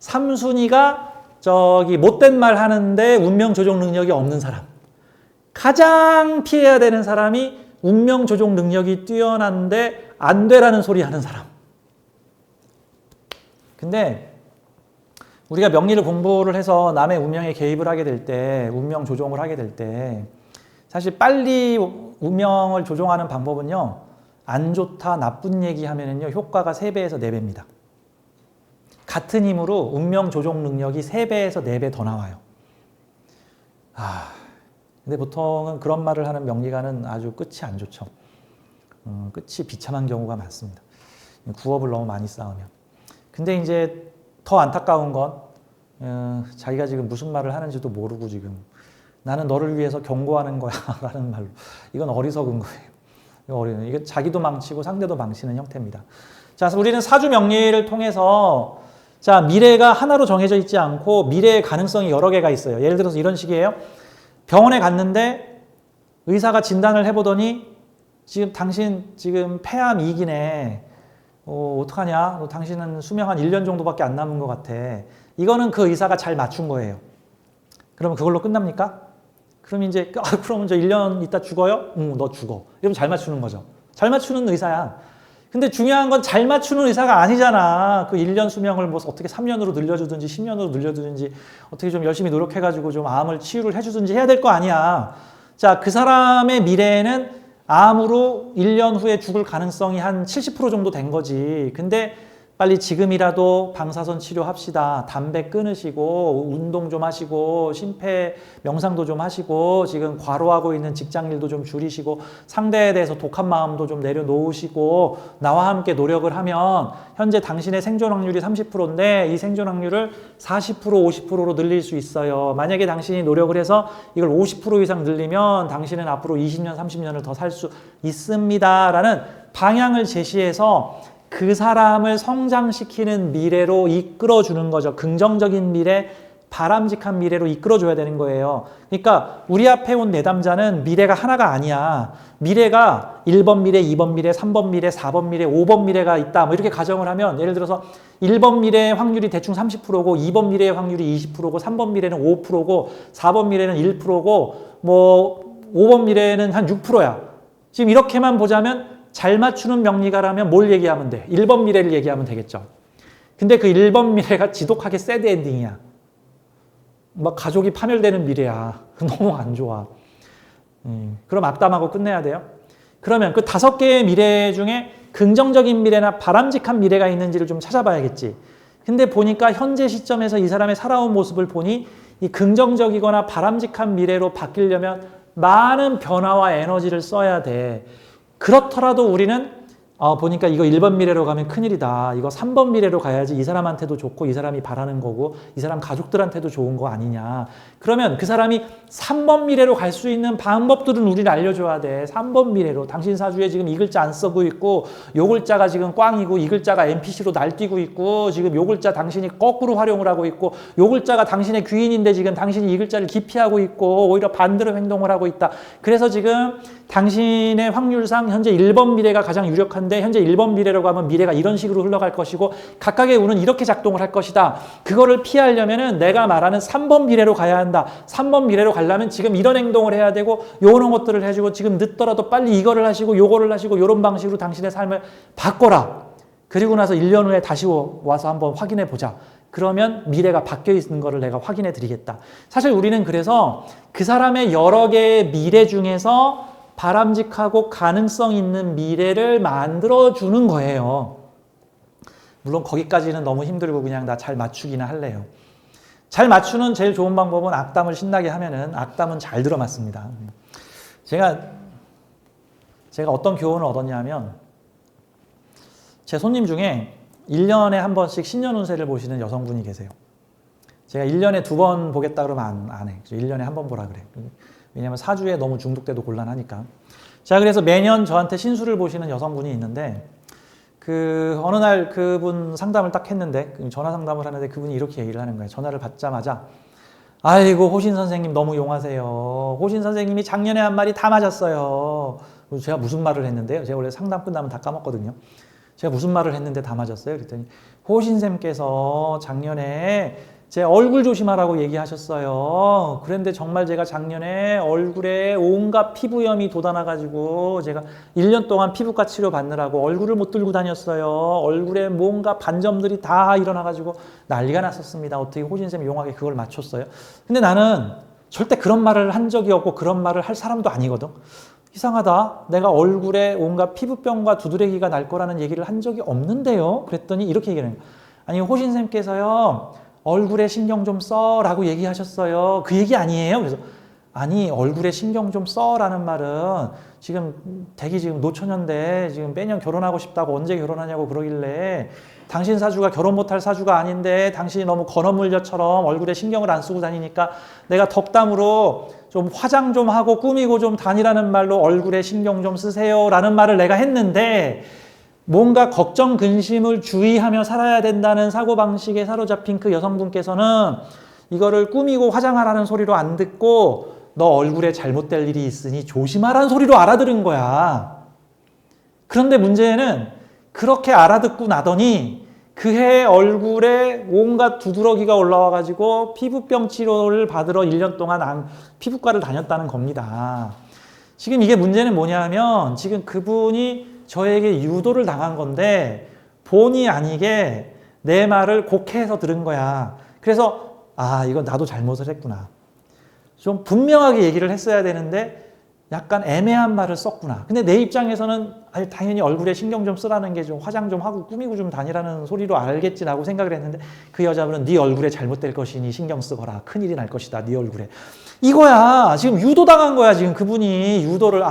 3순위가 못된 말 하는데 운명 조종 능력이 없는 사람. 가장 피해야 되는 사람이 운명 조종 능력이 뛰어난데 안 되라는 소리 하는 사람. 근데 우리가 명리를 공부를 해서 남의 운명에 개입을 하게 될 때, 운명 조종을 하게 될 때 사실 빨리 운명을 조종하는 방법은요. 안 좋다, 나쁜 얘기하면은요. 효과가 3배에서 4배입니다. 같은 힘으로 운명 조종 능력이 3배에서 4배 더 나와요. 근데 보통은 그런 말을 하는 명리가는 아주 끝이 안 좋죠. 끝이 비참한 경우가 많습니다. 구업을 너무 많이 쌓으면. 근데 이제 더 안타까운 건 자기가 지금 무슨 말을 하는지도 모르고 지금 나는 너를 위해서 경고하는 거야 라는 말로. 이건 어리석은 거예요. 이거 자기도 망치고 상대도 망치는 형태입니다. 자, 우리는 사주 명리를 통해서 자, 미래가 하나로 정해져 있지 않고 미래의 가능성이 여러 개가 있어요. 예를 들어서 이런 식이에요. 병원에 갔는데 의사가 진단을 해보더니 지금 당신 지금 폐암 2기네. 어떡하냐? 당신은 수명 한 1년 정도밖에 안 남은 것 같아. 이거는 그 의사가 잘 맞춘 거예요. 그러면 그걸로 끝납니까? 그럼 이제 그러면 저 1년 있다 죽어요? 응, 너 죽어. 이러면 잘 맞추는 거죠. 잘 맞추는 의사야. 근데 중요한 건 잘 맞추는 의사가 아니잖아. 그 1년 수명을 뭐 어떻게 3년으로 늘려주든지 10년으로 늘려주든지 어떻게 좀 열심히 노력해가지고 좀 암을 치유를 해주든지 해야 될 거 아니야. 자, 그 사람의 미래에는 암으로 1년 후에 죽을 가능성이 한 70% 정도 된 거지. 근데 빨리 지금이라도 방사선 치료합시다. 담배 끊으시고 운동 좀 하시고 심폐 명상도 좀 하시고 지금 과로하고 있는 직장 일도 좀 줄이시고 상대에 대해서 독한 마음도 좀 내려놓으시고 나와 함께 노력을 하면 현재 당신의 생존 확률이 30%인데 이 생존 확률을 40%, 50%로 늘릴 수 있어요. 만약에 당신이 노력을 해서 이걸 50% 이상 늘리면 당신은 앞으로 20년, 30년을 더 살 수 있습니다. 라는 방향을 제시해서 그 사람을 성장시키는 미래로 이끌어주는 거죠. 긍정적인 미래, 바람직한 미래로 이끌어줘야 되는 거예요. 그러니까 우리 앞에 온 내담자는 미래가 하나가 아니야. 미래가 1번 미래, 2번 미래, 3번 미래, 4번 미래, 5번 미래가 있다. 뭐 이렇게 가정을 하면 예를 들어서 1번 미래의 확률이 대충 30%고 2번 미래의 확률이 20%고 3번 미래는 5%고 4번 미래는 1%고 뭐 5번 미래는 한 6%야. 지금 이렇게만 보자면 잘 맞추는 명리가라면 뭘 얘기하면 돼? 1번 미래를 얘기하면 되겠죠. 근데 그 1번 미래가 지독하게 새드 엔딩이야. 막 가족이 파멸되는 미래야. 너무 안 좋아. 그럼 악담하고 끝내야 돼요. 그러면 그 5개의 미래 중에 긍정적인 미래나 바람직한 미래가 있는지를 좀 찾아봐야겠지. 근데 보니까 현재 시점에서 이 사람의 살아온 모습을 보니 이 긍정적이거나 바람직한 미래로 바뀌려면 많은 변화와 에너지를 써야 돼. 그렇더라도 우리는 보니까 이거 1번 미래로 가면 큰일이다. 이거 3번 미래로 가야지 이 사람한테도 좋고 이 사람이 바라는 거고 이 사람 가족들한테도 좋은 거 아니냐. 그러면 그 사람이 3번 미래로 갈 수 있는 방법들은 우리는 알려줘야 돼. 3번 미래로. 당신 사주에 지금 이 글자 안 쓰고 있고 요 글자가 지금 꽝이고 이 글자가 NPC로 날뛰고 있고 지금 요 글자 당신이 거꾸로 활용을 하고 있고 요 글자가 당신의 귀인인데 지금 당신이 이 글자를 기피하고 있고 오히려 반대로 행동을 하고 있다. 그래서 지금 당신의 확률상 현재 1번 미래가 가장 유력한데 현재 1번 미래로 가면 미래가 이런 식으로 흘러갈 것이고 각각의 운은 이렇게 작동을 할 것이다. 그거를 피하려면은 내가 말하는 3번 미래로 가야 한다. 3번 미래로 가려면 지금 이런 행동을 해야 되고 요런 것들을 해주고 지금 늦더라도 빨리 이거를 하시고 요거를 하시고 요런 방식으로 당신의 삶을 바꿔라. 그리고 나서 1년 후에 다시 와서 한번 확인해 보자. 그러면 미래가 바뀌어 있는 거를 내가 확인해 드리겠다. 사실 우리는 그래서 그 사람의 여러 개의 미래 중에서 바람직하고 가능성 있는 미래를 만들어주는 거예요. 물론 거기까지는 너무 힘들고 그냥 나 잘 맞추기나 할래요. 잘 맞추는 제일 좋은 방법은 악담을 신나게 하면은 악담은 잘 들어맞습니다. 제가 어떤 교훈을 얻었냐면 제 손님 중에 1년에 한 번씩 신년 운세를 보시는 여성분이 계세요. 제가 1년에 2번 보겠다 그러면 안 해. 1년에 한 번 보라 그래. 왜냐면 사주에 너무 중독돼도 곤란하니까. 자, 그래서 매년 저한테 신수를 보시는 여성분이 있는데 어느 날 그분 상담을 딱 했는데 전화 상담을 하는데 그분이 이렇게 얘기를 하는 거예요. 전화를 받자마자 아이고 호신 선생님 너무 용하세요. 호신 선생님이 작년에 한 말이 다 맞았어요. 제가 무슨 말을 했는데요. 제가 원래 상담 끝나면 다 까먹거든요. 제가 무슨 말을 했는데 다 맞았어요. 그랬더니 호신쌤께서 작년에 제 얼굴 조심하라고 얘기하셨어요. 그런데 정말 제가 작년에 얼굴에 온갖 피부염이 돋아나가지고 제가 1년 동안 피부과 치료 받느라고 얼굴을 못 들고 다녔어요. 얼굴에 뭔가 반점들이 다 일어나가지고 난리가 났었습니다. 어떻게 호신쌤이 용하게 그걸 맞췄어요? 근데 나는 절대 그런 말을 한 적이 없고 그런 말을 할 사람도 아니거든. 이상하다. 내가 얼굴에 온갖 피부병과 두드러기가 날 거라는 얘기를 한 적이 없는데요. 그랬더니 이렇게 얘기하는 거예요. 아니 얼굴에 신경 좀 써라고 얘기하셨어요. 그 얘기 아니에요? 그래서 아니 얼굴에 신경 좀 써라는 말은 지금 댁이 지금 노처녀인데 지금 매년 결혼하고 싶다고 언제 결혼하냐고 그러길래 당신 사주가 결혼 못할 사주가 아닌데 당신이 너무 건어물녀처럼 얼굴에 신경을 안 쓰고 다니니까 내가 덕담으로 좀 화장 좀 하고 꾸미고 좀 다니라는 말로 얼굴에 신경 좀 쓰세요 라는 말을 내가 했는데 뭔가 걱정, 근심을 주의하며 살아야 된다는 사고방식에 사로잡힌 그 여성분께서는 이거를 꾸미고 화장하라는 소리로 안 듣고 너 얼굴에 잘못될 일이 있으니 조심하라는 소리로 알아들은 거야. 그런데 문제는 그렇게 알아듣고 나더니 그해 얼굴에 온갖 두드러기가 올라와가지고 피부병 치료를 받으러 1년 동안 피부과를 다녔다는 겁니다. 지금 이게 문제는 뭐냐면 지금 그분이 저에게 유도를 당한 건데 본의 아니게 내 말을 곡해해서 들은 거야. 그래서 이건 나도 잘못을 했구나. 좀 분명하게 얘기를 했어야 되는데 약간 애매한 말을 썼구나. 근데 내 입장에서는 아니, 당연히 얼굴에 신경 좀 쓰라는 게 좀 화장 좀 하고 꾸미고 좀 다니라는 소리로 알겠지라고 생각을 했는데 그 여자분은 네 얼굴에 잘못될 것이니 신경 쓰거라. 큰일이 날 것이다. 네 얼굴에. 이거야. 지금 유도당한 거야. 지금 그분이 유도를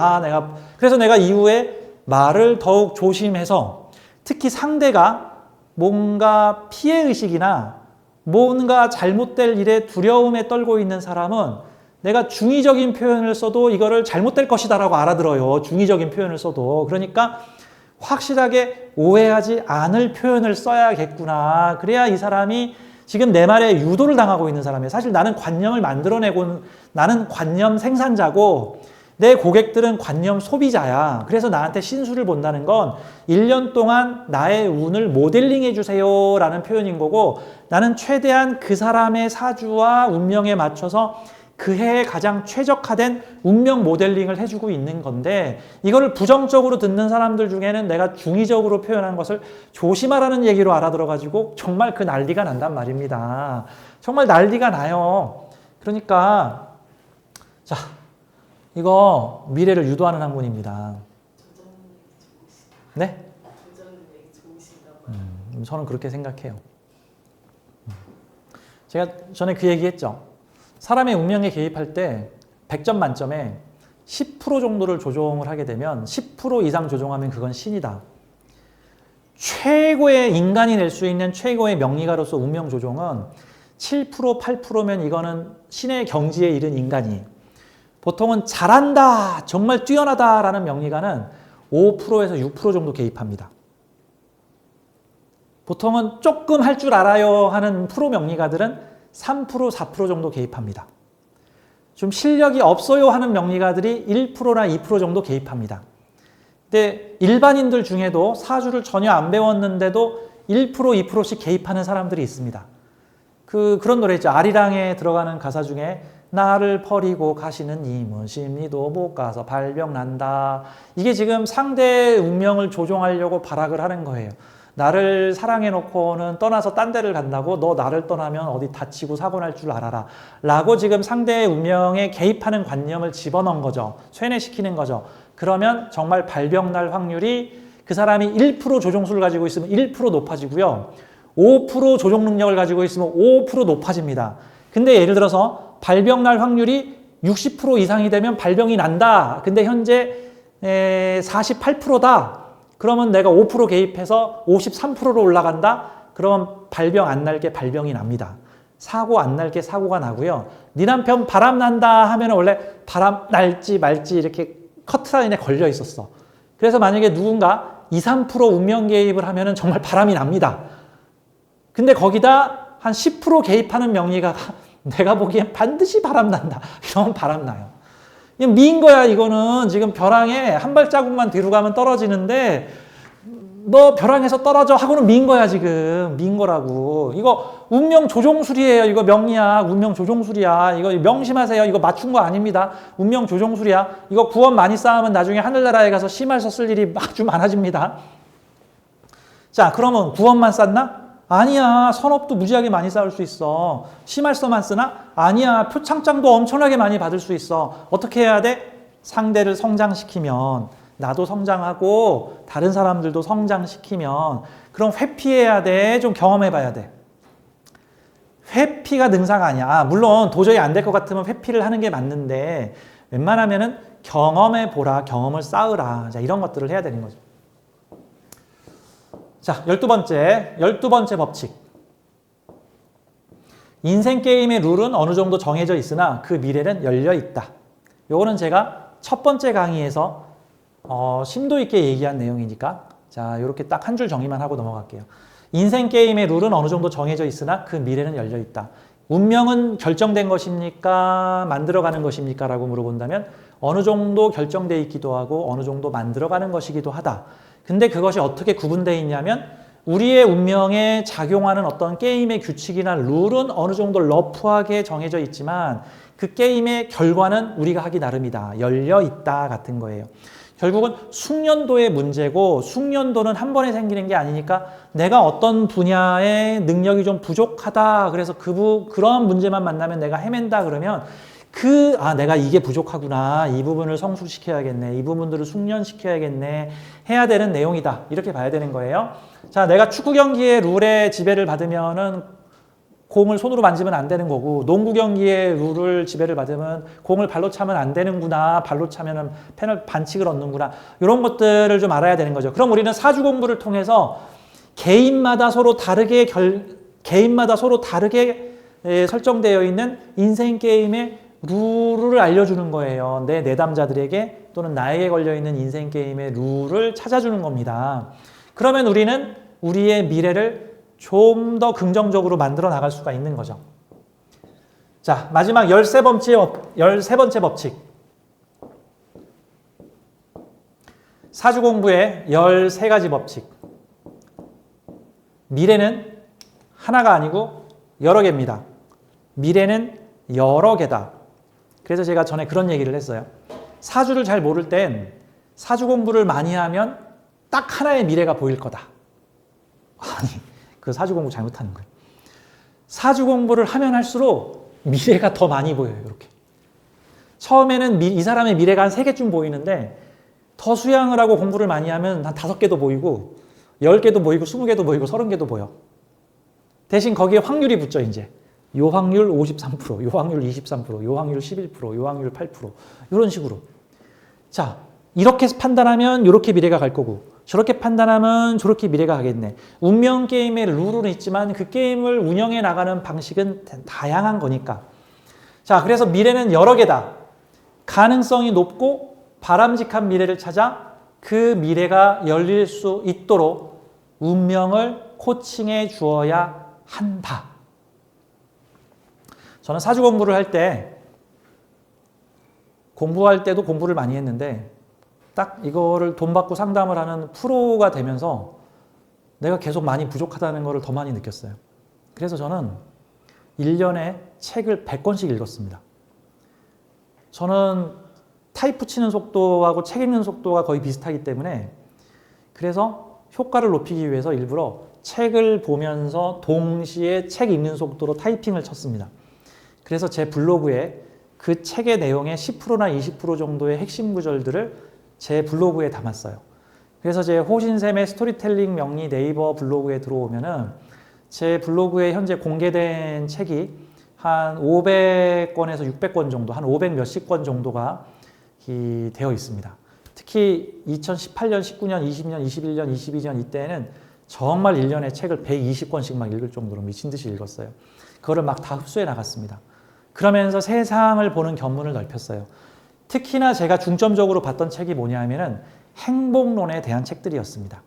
그래서 내가 이후에 말을 더욱 조심해서 특히 상대가 뭔가 피해의식이나 뭔가 잘못될 일에 두려움에 떨고 있는 사람은 내가 중의적인 표현을 써도 이거를 잘못될 것이다 라고 알아들어요. 중의적인 표현을 써도. 그러니까 확실하게 오해하지 않을 표현을 써야겠구나. 그래야 이 사람이 지금 내 말에 유도를 당하고 있는 사람이에요. 사실 나는 관념을 만들어내고 나는 관념 생산자고 내 고객들은 관념 소비자야. 그래서 나한테 신수를 본다는 건 1년 동안 나의 운을 모델링해 주세요 라는 표현인 거고 나는 최대한 그 사람의 사주와 운명에 맞춰서 그 해에 가장 최적화된 운명 모델링을 해주고 있는 건데 이거를 부정적으로 듣는 사람들 중에는 내가 중의적으로 표현한 것을 조심하라는 얘기로 알아들어가지고 정말 그 난리가 난단 말입니다. 정말 난리가 나요. 그러니까 자 이거 미래를 유도하는 학문입니다. 네? 저는 그렇게 생각해요. 제가 전에 그 얘기했죠. 사람의 운명에 개입할 때 100점 만점에 10% 정도를 조종을 하게 되면 10% 이상 조종하면 그건 신이다. 최고의 인간이 낼 수 있는 최고의 명리가로서 운명 조종은 7%, 8%면 이거는 신의 경지에 이른 인간이 보통은 잘한다, 정말 뛰어나다라는 명리가는 5%에서 6% 정도 개입합니다. 보통은 조금 할 줄 알아요 하는 프로 명리가들은 3%, 4% 정도 개입합니다. 좀 실력이 없어요 하는 명리가들이 1%나 2% 정도 개입합니다. 근데 일반인들 중에도 사주를 전혀 안 배웠는데도 1%, 2%씩 개입하는 사람들이 있습니다. 그런 노래 있죠. 아리랑에 들어가는 가사 중에 나를 버리고 가시는 님은 심리도 못 가서 발병 난다. 이게 지금 상대의 운명을 조종하려고 발악을 하는 거예요. 나를 사랑해놓고는 떠나서 딴 데를 간다고 너 나를 떠나면 어디 다치고 사고 날 줄 알아라 라고 지금 상대의 운명에 개입하는 관념을 집어넣은 거죠. 쇠뇌시키는 거죠. 그러면 정말 발병 날 확률이 그 사람이 1% 조종수를 가지고 있으면 1% 높아지고요. 5% 조종 능력을 가지고 있으면 5% 높아집니다. 근데 예를 들어서 발병 날 확률이 60% 이상이 되면 발병이 난다. 근데 현재 48%다. 그러면 내가 5% 개입해서 53%로 올라간다? 그러면 발병 안 날게 발병이 납니다. 사고 안 날게 사고가 나고요. 네 남편 바람 난다 하면 원래 바람 날지 말지 이렇게 커트라인에 걸려 있었어. 그래서 만약에 누군가 2, 3% 운명 개입을 하면 정말 바람이 납니다. 근데 거기다 한 10% 개입하는 명리가 내가 보기엔 반드시 바람 난다. 이러면 바람 나요. 그냥 미인 거야 이거는. 지금 벼랑에 한 발자국만 뒤로 가면 떨어지는데 너 벼랑에서 떨어져 하고는 미인 거야 지금. 미인 거라고. 이거 운명 조종술이에요. 이거 명리학 운명 조종술이야. 이거 명심하세요. 이거 맞춘 거 아닙니다. 운명 조종술이야. 이거 구원 많이 쌓으면 나중에 하늘나라에 가서 심할서 쓸 일이 아주 많아집니다. 자 그러면 구원만 쌓나? 아니야. 선업도 무지하게 많이 쌓을 수 있어. 심할서만 쓰나? 아니야. 표창장도 엄청나게 많이 받을 수 있어. 어떻게 해야 돼? 상대를 성장시키면 나도 성장하고 다른 사람들도 성장시키면 그럼 회피해야 돼. 좀 경험해봐야 돼. 회피가 능사가 아니야. 물론 도저히 안 될 것 같으면 회피를 하는 게 맞는데 웬만하면은 경험해보라. 경험을 쌓으라. 자, 이런 것들을 해야 되는 거죠. 자, 12번째 법칙. 인생 게임의 룰은 어느 정도 정해져 있으나 그 미래는 열려 있다. 요거는 제가 첫 번째 강의에서 심도 있게 얘기한 내용이니까 자, 요렇게 딱 한 줄 정의만 하고 넘어갈게요. 인생 게임의 룰은 어느 정도 정해져 있으나 그 미래는 열려 있다. 운명은 결정된 것입니까? 만들어가는 것입니까? 라고 물어본다면 어느 정도 결정돼 있기도 하고 어느 정도 만들어가는 것이기도 하다. 근데 그것이 어떻게 구분되어 있냐면 우리의 운명에 작용하는 어떤 게임의 규칙이나 룰은 어느 정도 러프하게 정해져 있지만 그 게임의 결과는 우리가 하기 나름이다. 열려 있다 같은 거예요. 결국은 숙련도의 문제고 숙련도는 한 번에 생기는 게 아니니까 내가 어떤 분야의 능력이 좀 부족하다. 그래서 그런 문제만 만나면 내가 헤맨다 그러면 내가 이게 부족하구나. 이 부분을 성숙시켜야겠네. 이 부분들을 숙련시켜야겠네. 해야 되는 내용이다. 이렇게 봐야 되는 거예요. 자, 내가 축구 경기의 룰에 지배를 받으면은 공을 손으로 만지면 안 되는 거고, 농구 경기의 룰을 지배를 받으면 공을 발로 차면 안 되는구나. 발로 차면은 반칙을 얻는구나. 이런 것들을 좀 알아야 되는 거죠. 그럼 우리는 사주 공부를 통해서 개인마다 서로 다르게 설정되어 있는 인생 게임의 룰을 알려주는 거예요. 내 내담자들에게 또는 나에게 걸려있는 인생 게임의 룰을 찾아주는 겁니다. 그러면 우리는 우리의 미래를 좀 더 긍정적으로 만들어 나갈 수가 있는 거죠. 자, 마지막 13번째 법칙. 사주 공부의 13가지 법칙. 미래는 하나가 아니고 여러 개입니다. 미래는 여러 개다. 그래서 제가 전에 그런 얘기를 했어요. 사주를 잘 모를 땐 사주 공부를 많이 하면 딱 하나의 미래가 보일 거다. 아니, 그 사주 공부 잘못하는 거예요. 사주 공부를 하면 할수록 미래가 더 많이 보여요. 이렇게. 처음에는 이 사람의 미래가 한 3개쯤 보이는데 더 수양을 하고 공부를 많이 하면 한 5개도 보이고 10개도 보이고 20개도 보이고 30개도 보여. 대신 거기에 확률이 붙죠. 이제 요 확률 53%, 요 확률 23%, 요 확률 11%, 요 확률 8% 이런 식으로. 자, 이렇게 판단하면 이렇게 미래가 갈 거고 저렇게 판단하면 저렇게 미래가 가겠네. 운명 게임의 룰은 있지만 그 게임을 운영해 나가는 방식은 다양한 거니까. 자, 그래서 미래는 여러 개다. 가능성이 높고 바람직한 미래를 찾아 그 미래가 열릴 수 있도록 운명을 코칭해 주어야 한다. 저는 사주 공부를 할 때 공부할 때도 공부를 많이 했는데 딱 이거를 돈 받고 상담을 하는 프로가 되면서 내가 계속 많이 부족하다는 것을 더 많이 느꼈어요. 그래서 저는 1년에 책을 100권씩 읽었습니다. 저는 타이프 치는 속도하고 책 읽는 속도가 거의 비슷하기 때문에 그래서 효과를 높이기 위해서 일부러 책을 보면서 동시에 책 읽는 속도로 타이핑을 쳤습니다. 그래서 제 블로그에 그 책의 내용의 10%나 20% 정도의 핵심 구절들을 제 블로그에 담았어요. 그래서 제 호신샘의 스토리텔링 명리 네이버 블로그에 들어오면은 제 블로그에 현재 공개된 책이 한 500권에서 600권 정도, 한 500 몇십 권 정도가 되어 있습니다. 특히 2018년, 19년, 20년, 21년, 22년 이때는 정말 1년에 책을 120권씩 막 읽을 정도로 미친 듯이 읽었어요. 그거를 막 다 흡수해 나갔습니다. 그러면서 세상을 보는 견문을 넓혔어요. 특히나 제가 중점적으로 봤던 책이 뭐냐면은 행복론에 대한 책들이었습니다.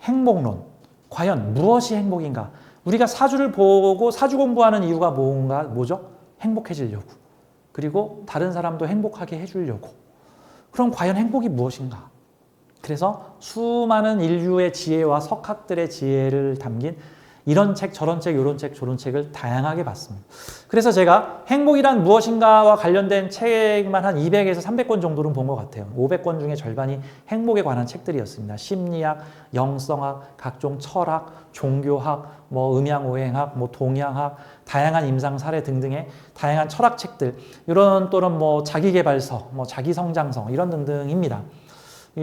행복론. 과연 무엇이 행복인가? 우리가 사주를 보고 사주 공부하는 이유가 뭐죠? 행복해지려고. 그리고 다른 사람도 행복하게 해주려고. 그럼 과연 행복이 무엇인가? 그래서 수많은 인류의 지혜와 석학들의 지혜를 담긴 이런 책, 저런 책, 요런 책, 저런 책을 다양하게 봤습니다. 그래서 제가 행복이란 무엇인가와 관련된 책만 한 200에서 300권 정도는 본 것 같아요. 500권 중에 절반이 행복에 관한 책들이었습니다. 심리학, 영성학, 각종 철학, 종교학, 음양오행학, 동양학, 다양한 임상 사례 등등의 다양한 철학책들, 이런 또는 자기계발서, 자기성장서 이런 등등입니다.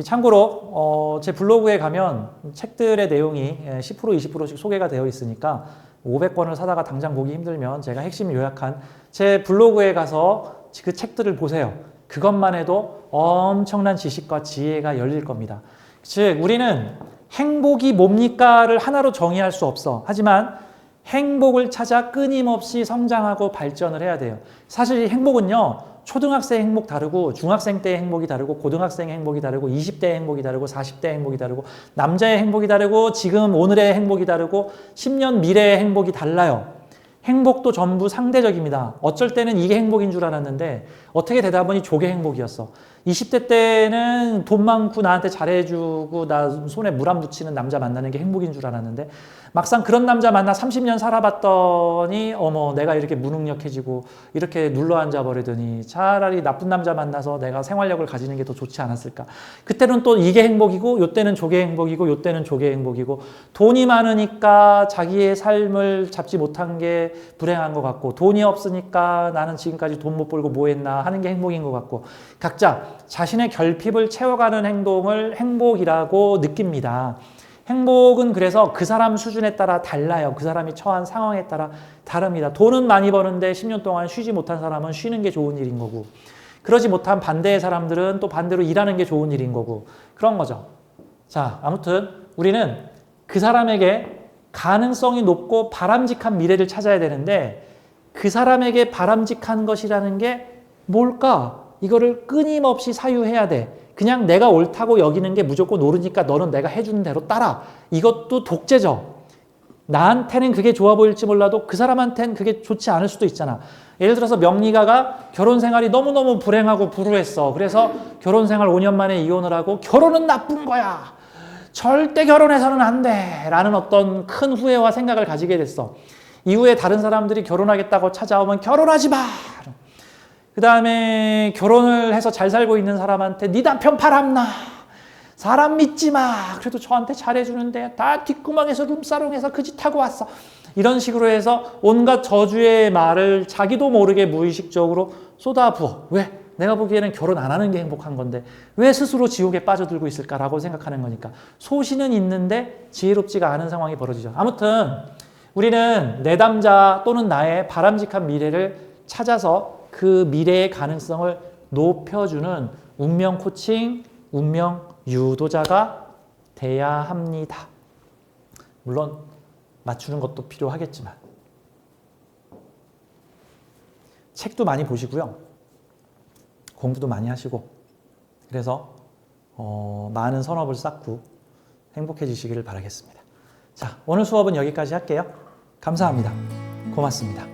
참고로 제 블로그에 가면 책들의 내용이 10% 20%씩 소개가 되어 있으니까 500권을 사다가 당장 보기 힘들면 제가 핵심 요약한 제 블로그에 가서 그 책들을 보세요. 그것만 해도 엄청난 지식과 지혜가 열릴 겁니다. 즉 우리는 행복이 뭡니까를 하나로 정의할 수 없어. 하지만 행복을 찾아 끊임없이 성장하고 발전을 해야 돼요. 사실 이 행복은요, 초등학생 행복 다르고 중학생 때의 행복이 다르고 고등학생의 행복이 다르고 20대의 행복이 다르고 40대의 행복이 다르고 남자의 행복이 다르고 지금 오늘의 행복이 다르고 10년 미래의 행복이 달라요. 행복도 전부 상대적입니다. 어쩔 때는 이게 행복인 줄 알았는데 어떻게 되다 보니 저게 행복이었어. 20대 때는 돈 많고 나한테 잘해주고 나 손에 물 안 붙이는 남자 만나는 게 행복인 줄 알았는데 막상 그런 남자 만나 30년 살아봤더니 어머 내가 이렇게 무능력해지고 이렇게 눌러앉아 버리더니 차라리 나쁜 남자 만나서 내가 생활력을 가지는 게 더 좋지 않았을까. 그때는 또 이게 행복이고 요때는 저게 행복이고 요때는 저게 행복이고 돈이 많으니까 자기의 삶을 잡지 못한 게 불행한 것 같고 돈이 없으니까 나는 지금까지 돈 못 벌고 뭐 했나 하는 게 행복인 것 같고 각자 자신의 결핍을 채워가는 행동을 행복이라고 느낍니다. 행복은 그래서 그 사람 수준에 따라 달라요. 그 사람이 처한 상황에 따라 다릅니다. 돈은 많이 버는데 10년 동안 쉬지 못한 사람은 쉬는 게 좋은 일인 거고 그러지 못한 반대의 사람들은 또 반대로 일하는 게 좋은 일인 거고 그런 거죠. 자, 아무튼 우리는 그 사람에게 가능성이 높고 바람직한 미래를 찾아야 되는데 그 사람에게 바람직한 것이라는 게 뭘까? 이거를 끊임없이 사유해야 돼. 그냥 내가 옳다고 여기는 게 무조건 옳으니까 너는 내가 해주는 대로 따라. 이것도 독재죠. 나한테는 그게 좋아 보일지 몰라도 그 사람한테는 그게 좋지 않을 수도 있잖아. 예를 들어서 명리가가 결혼 생활이 너무너무 불행하고 불우했어. 그래서 결혼 생활 5년 만에 이혼을 하고 결혼은 나쁜 거야. 절대 결혼해서는 안 돼. 라는 어떤 큰 후회와 생각을 가지게 됐어. 이후에 다른 사람들이 결혼하겠다고 찾아오면 결혼하지 마. 그 다음에 결혼을 해서 잘 살고 있는 사람한테 네 남편 바람나. 사람 믿지 마. 그래도 저한테 잘해주는데 다 뒷구멍에서 룸사롱에서 그 짓 하고 왔어. 이런 식으로 해서 온갖 저주의 말을 자기도 모르게 무의식적으로 쏟아부어. 왜? 내가 보기에는 결혼 안 하는 게 행복한 건데 왜 스스로 지옥에 빠져들고 있을까라고 생각하는 거니까 소신은 있는데 지혜롭지가 않은 상황이 벌어지죠. 아무튼 우리는 내담자 또는 나의 바람직한 미래를 찾아서 그 미래의 가능성을 높여주는 운명 코칭, 운명 유도자가 돼야 합니다. 물론 맞추는 것도 필요하겠지만 책도 많이 보시고요. 공부도 많이 하시고 그래서 많은 선업을 쌓고 행복해지시기를 바라겠습니다. 자, 오늘 수업은 여기까지 할게요. 감사합니다. 고맙습니다.